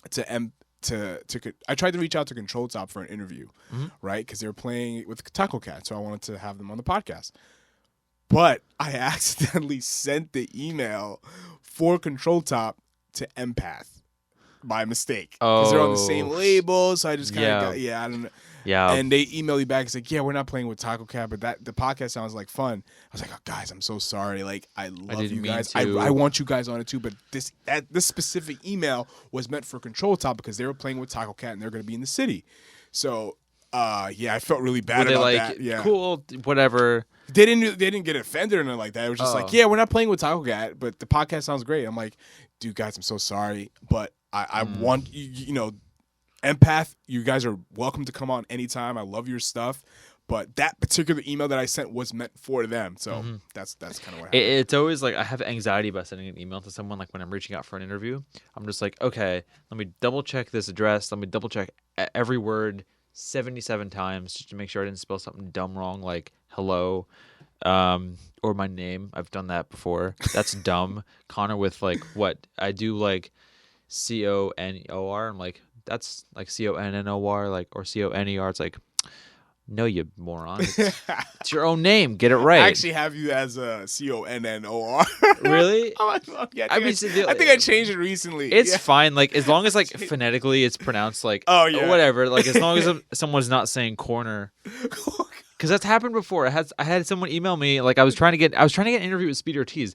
I tried to reach out to Control Top for an interview, right? Because they were playing with Taco Cat, so I wanted to have them on the podcast. But I accidentally sent the email for Control Top to Empath by mistake. Because they're on the same label, so I just kind of I don't know. Yeah. And they emailed me back and said, yeah, we're not playing with Taco Cat, but the podcast sounds like fun. I was like, oh, guys, I'm so sorry. Like, I love you guys. I want you guys on it too, but this specific email was meant for Control Top because they were playing with Taco Cat and they're going to be in the city. So, I felt really bad about that. Yeah. Cool, whatever. They didn't get offended or anything like that. It was just like, yeah, we're not playing with Taco Cat, but the podcast sounds great. I'm like, dude, guys, I'm so sorry, but I want you know. Empath, you guys are welcome to come on anytime. I love your stuff, but that particular email that I sent was meant for them. So that's kind of what happened. It's always like I have anxiety about sending an email to someone. Like when I'm reaching out for an interview, I'm just like, okay, let me double check this address. Let me double check every word 77 times just to make sure I didn't spell something dumb wrong, like hello, or my name. I've done that before. That's dumb. Conor with like what I do, like CONOR. I'm like, that's like CONNOR, like, or CONER. It's like, no, you moron. It's your own name. Get it right. I actually have you as a CONNOR. Really? I think I changed it recently. It's fine. Like, as long as like phonetically it's pronounced like whatever. Like, as long as someone's not saying corner. Because that's happened before. I had someone email me, like I was trying to get an interview with Speedy Ortiz.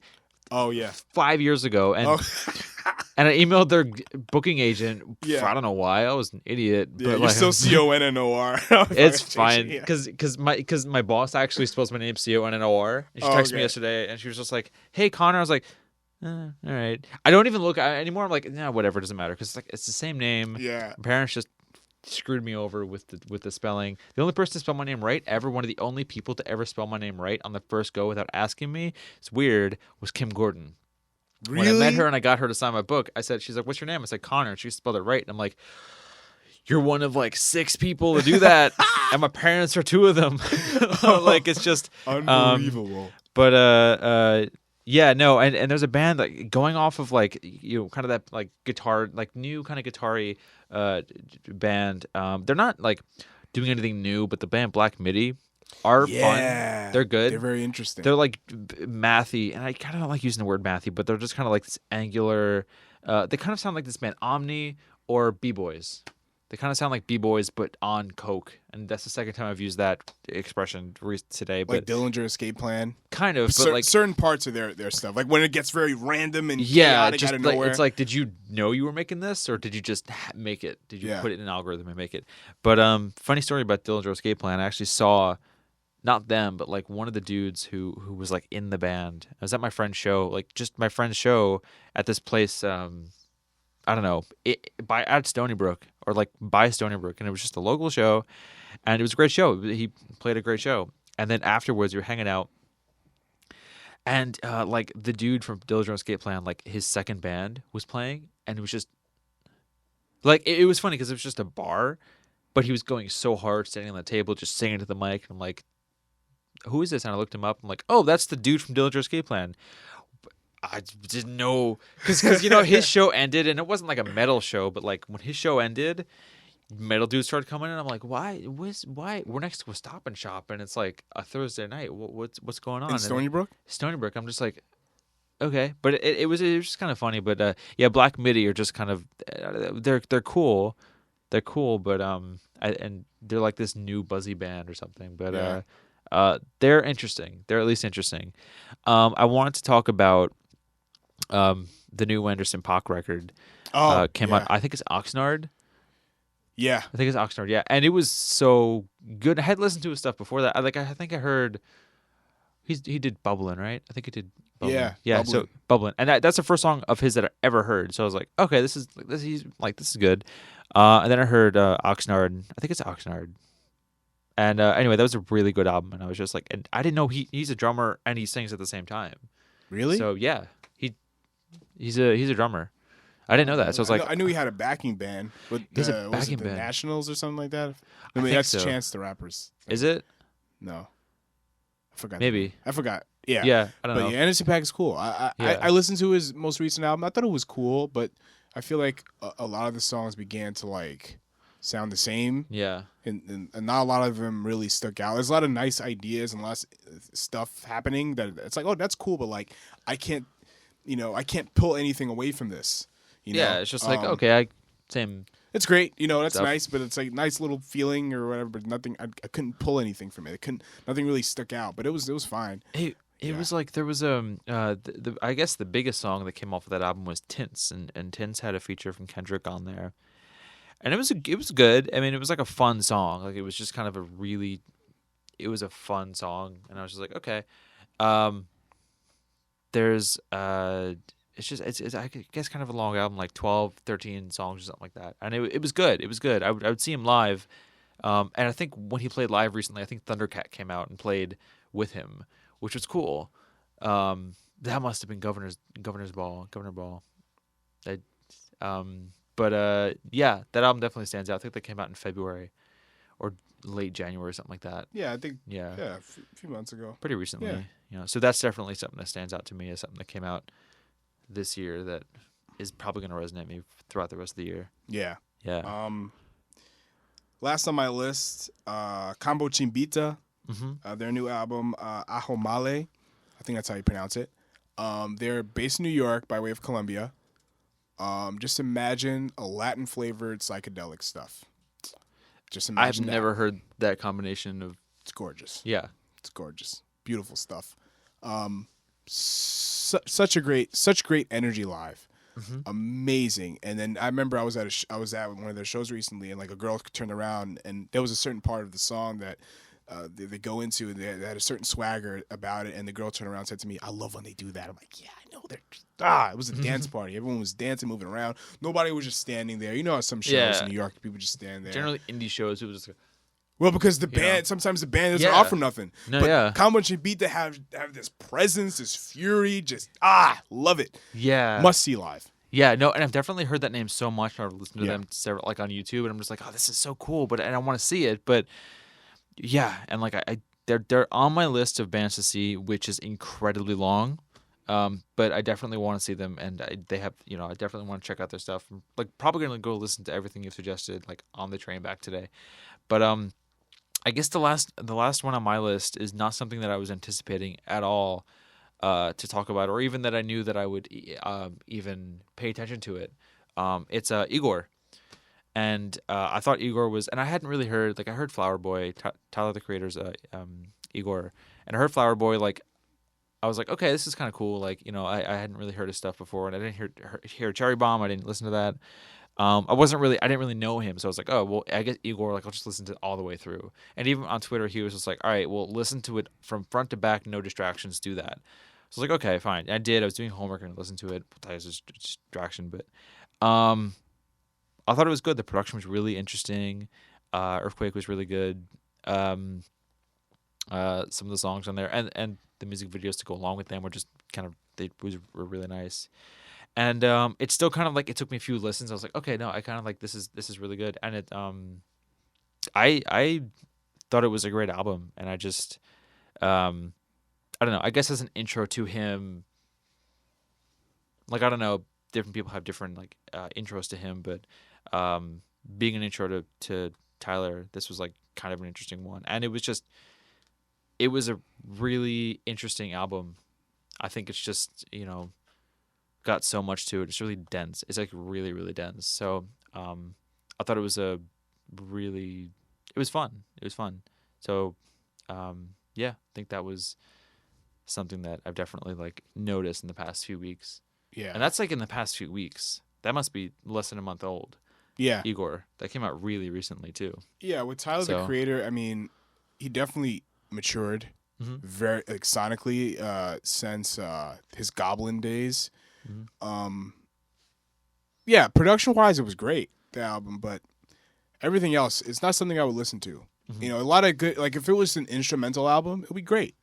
Oh yeah. 5 years ago, and and I emailed their booking agent. Yeah. I don't know why. I was an idiot. Yeah, but you're still CONNOR. It's fine because my boss actually spells my name CONNOR. And she texted me yesterday, and she was just like, "Hey Connor," I was like, all right. I don't even look anymore. I'm like, nah, whatever. It doesn't matter because it's the same name. Yeah. My parents just screwed me over with the spelling. The only person to spell my name right ever, one of the only people to ever spell my name right on the first go without asking me, it's weird, was Kim Gordon. Really? When I met her and I got her to sign my book, she's like, what's your name? I said, Connor. And she spelled it right. And I'm like, you're one of like 6 people to do that. And my parents are 2 of them. Like, it's just unbelievable. Yeah, no, and there's a band like going off of like, you know, kind of that like guitar, like new kind of guitar-y band. They're not like doing anything new, but the band Black Midi are fun. They're good. They're very interesting. They're like mathy, and I kind of don't like using the word mathy, but they're just kind of like this angular. They kind of sound like this band Omni or B-Boys. They kind of sound like B-Boys, but on coke, and that's the second time I've used that expression today. Like Dillinger Escape Plan, kind of, but like certain parts of their stuff, like when it gets very random and chaotic out of nowhere. It's like, did you know you were making this, or did you just make it? Did you put it in an algorithm and make it? But funny story about Dillinger Escape Plan. I actually saw, not them, but like one of the dudes who was like in the band. I was at my friend's show, like just my friend's show at this place. I don't know, at Stony Brook or like by Stony Brook, and it was just a local show, and it was a great show. He played a great show, and then afterwards we were hanging out, and like the dude from Dillinger Escape Plan, like his second band was playing, and it was just like it was funny because it was just a bar, but he was going so hard, standing on the table, just singing to the mic, and I'm like, who is this? And I looked him up. I'm like, oh, that's the dude from Dillinger Escape Plan. I didn't know because you know his show ended, and it wasn't like a metal show, but like when his show ended, metal dudes started coming in. I'm like, why? We're next to a Stop and Shop, and it's like a Thursday night. What's going on? In Stony Brook? Stony Brook. I'm just like, okay, but it was just kind of funny. But yeah, Black Midi are just kind of they're cool, but and they're like this new buzzy band or something. But they're interesting. They're at least interesting. I wanted to talk about the new Anderson .Paak record. Came out. I think it's Oxnard. Yeah, I think it's Oxnard. Yeah, and it was so good. I had listened to his stuff before that. I think I heard he did Bubblin', right? I think he did. Bubblin'. Yeah. Bubblin'. So Bubblin', and that's the first song of his that I ever heard. So I was like, okay, this is good. And then I heard Oxnard. I think it's Oxnard. And anyway, that was a really good album, and I was just like, and I didn't know he's a drummer and he sings at the same time. Really? So yeah, he's a drummer. I didn't know that. So I was like, I knew he had a backing band, but was it the Nationals or something like that? I mean, that's so. Chance the Rapper's. Is it? No, I forgot. Maybe I forgot. Yeah, yeah. I don't know. But yeah, Anderson .Paak is cool. I listened to his most recent album. I thought it was cool, but I feel like a lot of the songs began to sound the same. Yeah. And not a lot of them really stuck out. There's a lot of nice ideas and lots of stuff happening that it's like, oh, that's cool, but I can't pull anything away from this. It's just like, okay, same. It's great, that's stuff. nice, but it's like nice little feeling or whatever. But nothing, I couldn't pull anything from it. Nothing really stuck out, but it was fine. It was like there was I guess the biggest song that came off of that album was Tints, and Tints had a feature from Kendrick on there, and it was good. I mean, it was like a fun song. Like it was just kind of it was a fun song, and I was just like, okay. There's it's I guess kind of a long album, like 12, 13 songs or something like that, and it was good. It was good. I would see him live, and I think when he played live recently, I think Thundercat came out and played with him, which was cool. That must have been Governor Ball. Yeah, that album definitely stands out. I think that came out in February or late January or something like that. Yeah, I think. Yeah, a few months ago. Pretty recently. Yeah. So that's definitely something that stands out to me as something that came out this year that is probably going to resonate me throughout the rest of the year. Yeah. Yeah. Last on my list, Combo Chimbita. Their new album, Ajo Male. I think that's how you pronounce it. They're based in New York by way of Colombia. Just imagine a Latin-flavored psychedelic stuff. Just imagine I've never heard that combination of... It's gorgeous. Yeah. It's gorgeous. Beautiful stuff. Such great energy live. Amazing. And then I remember I was at one of their shows recently, and like a girl turned around, and there was a certain part of the song that they go into, and they had a certain swagger about it, and the girl turned around and said to me, "I love when they do that." I'm like, "Yeah, I know." It was a dance party. Everyone was dancing, moving around. Nobody was just standing there. You know how some shows in New York, people just stand there. Generally, indie shows, people just... Well, because the band, sometimes the band doesn't offer nothing. No, but Combo Chimbita have this presence, this fury, just, love it. Yeah. Must see live. Yeah, no, and I've definitely heard that name so much. I've listened to them several, like on YouTube, and I'm just like, oh, this is so cool, and I want to see it. But yeah, and like they're on my list of bands to see, which is incredibly long. But I definitely want to see them, and they have, I definitely want to check out their stuff. I'm, like, probably gonna go listen to everything you've suggested, like on the train back today. But I guess the last one on my list is not something that I was anticipating at all to talk about, or even that I knew that I would even pay attention to it. It's Igor, and I thought Igor was, and I hadn't really heard, like I heard Flower Boy, Tyler the Creator's Igor, and I heard Flower Boy, like I was like, okay, this is kind of cool, like I hadn't really heard his stuff before, and I didn't hear Cherry Bomb, I didn't listen to that. I didn't really know him, so I was like, oh, well, I guess Igor, like, I'll just listen to it all the way through. And even on Twitter, he was just like, all right, well, listen to it from front to back, no distractions, do that. So I was like, okay, fine. And I did. I was doing homework and I listened to it. That was a distraction, but I thought it was good. The production was really interesting. Earthquake was really good. Some of the songs on there and the music videos to go along with them were just kind of, were really nice. And it's still kind of like, it took me a few listens. I was like, okay, no, I kind of like, this is really good. And it I thought it was a great album, and I just I don't know, I guess as an intro to him, like, I don't know, different people have different like intros to him, but being an intro to Tyler, this was like kind of an interesting one. And it was a really interesting album. I think it's just, got so much to it. It's really dense. It's like really, really dense. So I thought it was it was fun. It was fun. So yeah, I think that was something that I've definitely like noticed in the past few weeks. Yeah. And that's like in the past few weeks. That must be less than a month old. Yeah. Igor. That came out really recently too. Yeah, with Tyler the Creator, I mean, he definitely matured very like sonically since his Goblin days. Yeah, production wise it was great, the album, but everything else, it's not something I would listen to. A lot of good, like if it was an instrumental album, it would be great.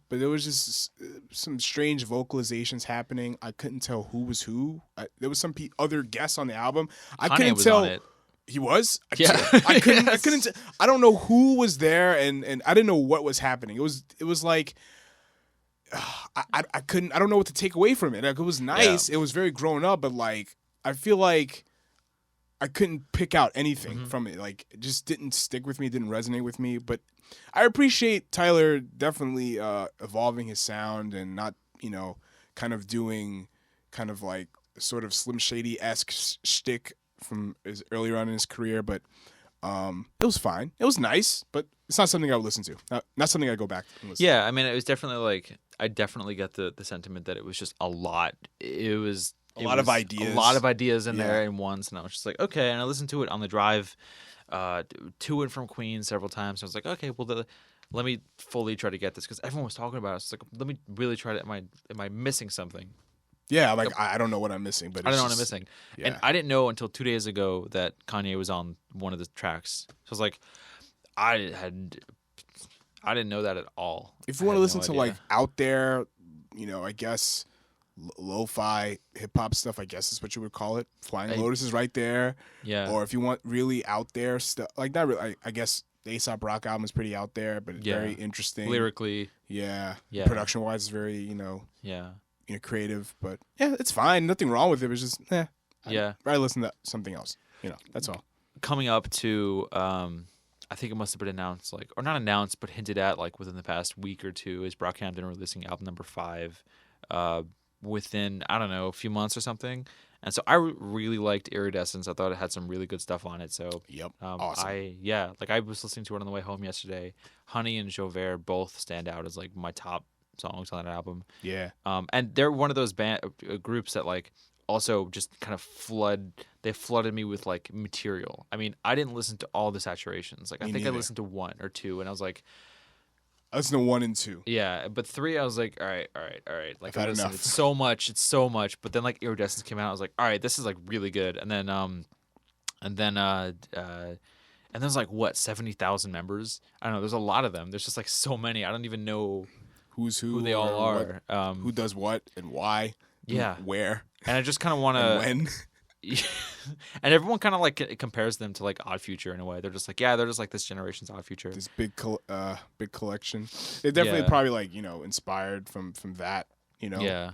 But there was just some strange vocalizations happening. I couldn't tell who was who. There was some other guests on the album. I couldn't tell. On it. He was? Yeah. I couldn't I don't know who was there, and I didn't know what was happening. It was like I don't know what to take away from it. Like, it was nice. Yeah. It was very grown up, but like I feel like I couldn't pick out anything from it. Like, it just didn't stick with me, didn't resonate with me. But I appreciate Tyler definitely evolving his sound and not, kind of doing kind of like sort of Slim Shady-esque shtick from earlier on in his career. But it was fine. It was nice, but it's not something I would listen to. Not something I go back and listen to. Yeah, I mean, it was definitely like, I definitely get the sentiment that it was just a lot. It was a lot of ideas. A lot of ideas in there in once, and I was just like, okay. And I listened to it on the drive to and from Queens several times. I was like, okay, well, let me fully try to get this, because everyone was talking about it. It's like, let me really try to. Am I missing something? Yeah, like I don't know what I'm missing, but I don't know what I'm missing. Yeah. And I didn't know until 2 days ago that Kanye was on one of the tracks. So I was like, I didn't know that at all. If you want to listen to like out there, I guess lo-fi hip hop stuff, I guess is what you would call it. Flying Lotus is right there. Yeah. Or if you want really out there stuff, like not really. I guess the A$AP Rock album is pretty out there, but it's very interesting lyrically. Yeah. Yeah. Production wise, it's very Yeah. Creative, but yeah, it's fine. Nothing wrong with it. It's just Yeah. I'd rather listen to something else. That's all. Coming up to I think it must have been announced, or not announced, but hinted at, within the past week or two, is Brockhampton releasing album number 5 within, I don't know, a few months or something. And so I really liked Iridescence. I thought it had some really good stuff on it. So awesome. I was listening to it on the way home yesterday. Honey and Jauvert both stand out as my top songs on that album. Yeah. And they're one of those groups that also just kind of flooded me with material. I mean, I didn't listen to all the Saturations. I think I listened to 1 or 2, and I was like, I listened to 1 and 2. Yeah, but 3 I was like, all right. I've had enough. It's so much. But then Iridescence came out, I was like, all right, this is really good. And then there's 70,000 members. I don't know. There's a lot of them. There's just so many. I don't even know who's who they all are. Who does what and why. Yeah. Where. And I just kind of want to. When. And everyone kind of compares them to Odd Future in a way. They're just they're just this generation's Odd Future. This big collection. They're definitely probably inspired from that. Yeah.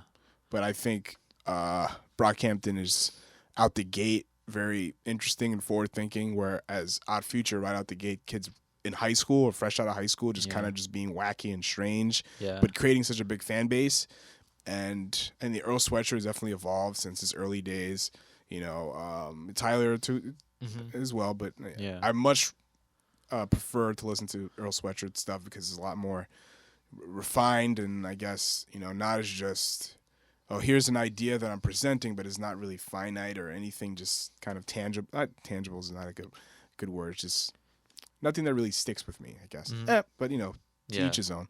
But I think Brockhampton is out the gate very interesting and forward thinking, whereas Odd Future right out the gate, kids in high school or fresh out of high school, just kind of just being wacky and strange, but creating such a big fan base. And the Earl Sweatshirt has definitely evolved since his early days. Tyler too as well, but I much prefer to listen to Earl Sweatshirt stuff because it's a lot more refined and I guess not as just here's an idea that I'm presenting, but it's not really finite or anything, just kind of tangible. Not tangible is not a good word. It's just nothing that really sticks with me, I guess. But to each his own.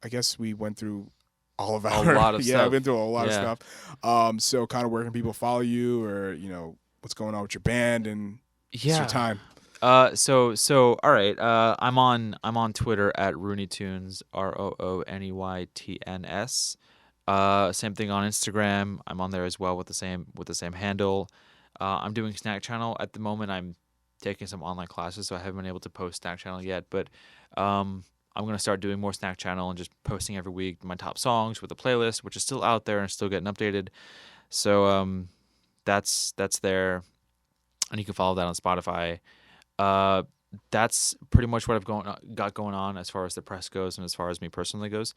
I guess we went through all of our... A lot of stuff. Yeah, I've been through a lot of stuff. So kind of where can people follow you or, what's going on with your band and it's your time? So all right. I'm on Twitter at RooneyTunes, RooneyTNS. Same thing on Instagram. I'm on there as well with the same handle. I'm doing Snack Channel at the moment. I'm taking some online classes, so I haven't been able to post Snack Channel yet, but I'm going to start doing more Snack Channel and just posting every week my top songs with a playlist, which is still out there and still getting updated. So that's there, and you can follow that on Spotify. That's pretty much what I've got going on as far as the press goes and as far as me personally goes.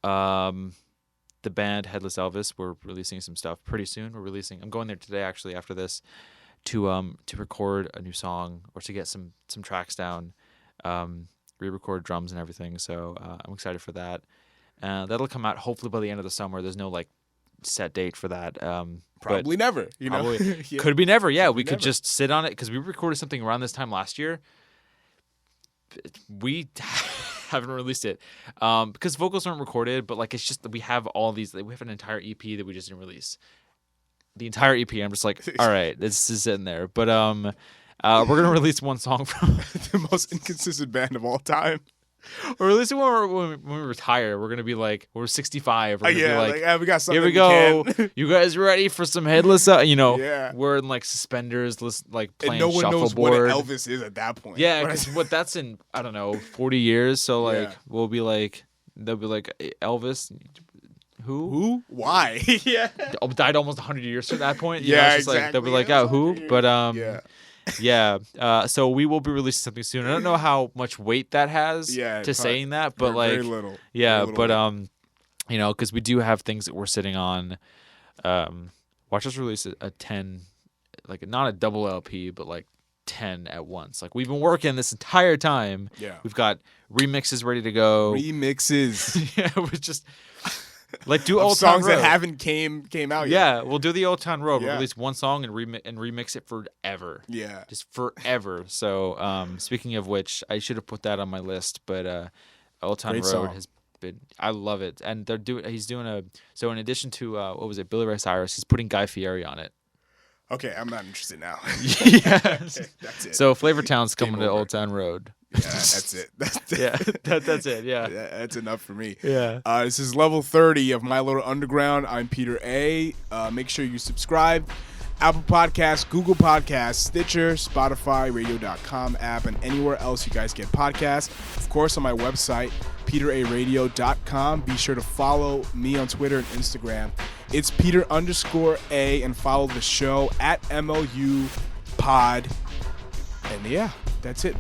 The band Headless Elvis, we're releasing some stuff pretty soon. I'm going there today actually after this to record a new song or to get some tracks down. Re-record drums and everything, so I'm excited for that. That'll come out hopefully by the end of the summer. There's no set date for that. Probably never. Probably, could be never. Yeah, we could just sit on it because we recorded something around this time last year. We haven't released it because vocals aren't recorded, but it's just that we have all these. We have an entire EP that we just didn't release. The entire EP. I'm just all right, this is in there, but we're gonna release one song from the most inconsistent band of all time. We're releasing one when we retire. We're gonna be we're 65. We're gonna be we got something. Here we go. You guys ready for some Headless? Yeah. We're in suspenders, playing and no one knows what Elvis is at that point. Yeah, because that's in 40 years. So we'll be they'll be Elvis. who? Why? Yeah. Died almost 100 years from that point. Yeah, it's just exactly. like they'll be like, oh, who? But yeah. So we will be releasing something soon. I don't know how much weight that has to saying that, but like very little. Yeah, very little but you know, because we do have things that we're sitting on. Watch us release a 10, like not a double LP, but like 10 at once. Like we've been working this entire time. Yeah. We've got remixes ready to go. Remixes. Yeah, we just like do of Old Town songs Road. that haven't came out yet. Yeah, we'll do the Old Town Road. Yeah. We'll release one song and remix it forever. Yeah. Just forever. So speaking of which, I should have put that on my list, but Old Town Great Road song. has been, I love it. And he's doing so in addition to what was it, Billy Ray Cyrus, he's putting Guy Fieri on it. Okay, I'm not interested now. Yeah. Okay, that's it. So Flavor Town's coming to over. Old Town Road. Yeah, that's it. That's it. Yeah, that's it. Yeah. That's enough for me. Yeah. This is level 30 of My Little Underground. I'm Peter A. Make sure you subscribe. Apple Podcasts, Google Podcasts, Stitcher, Spotify, Radio.com app, and anywhere else you guys get podcasts. Of course, on my website, PeterARadio.com. Be sure to follow me on Twitter and Instagram. It's Peter_A, and follow the show at MLU Pod. And yeah, that's it.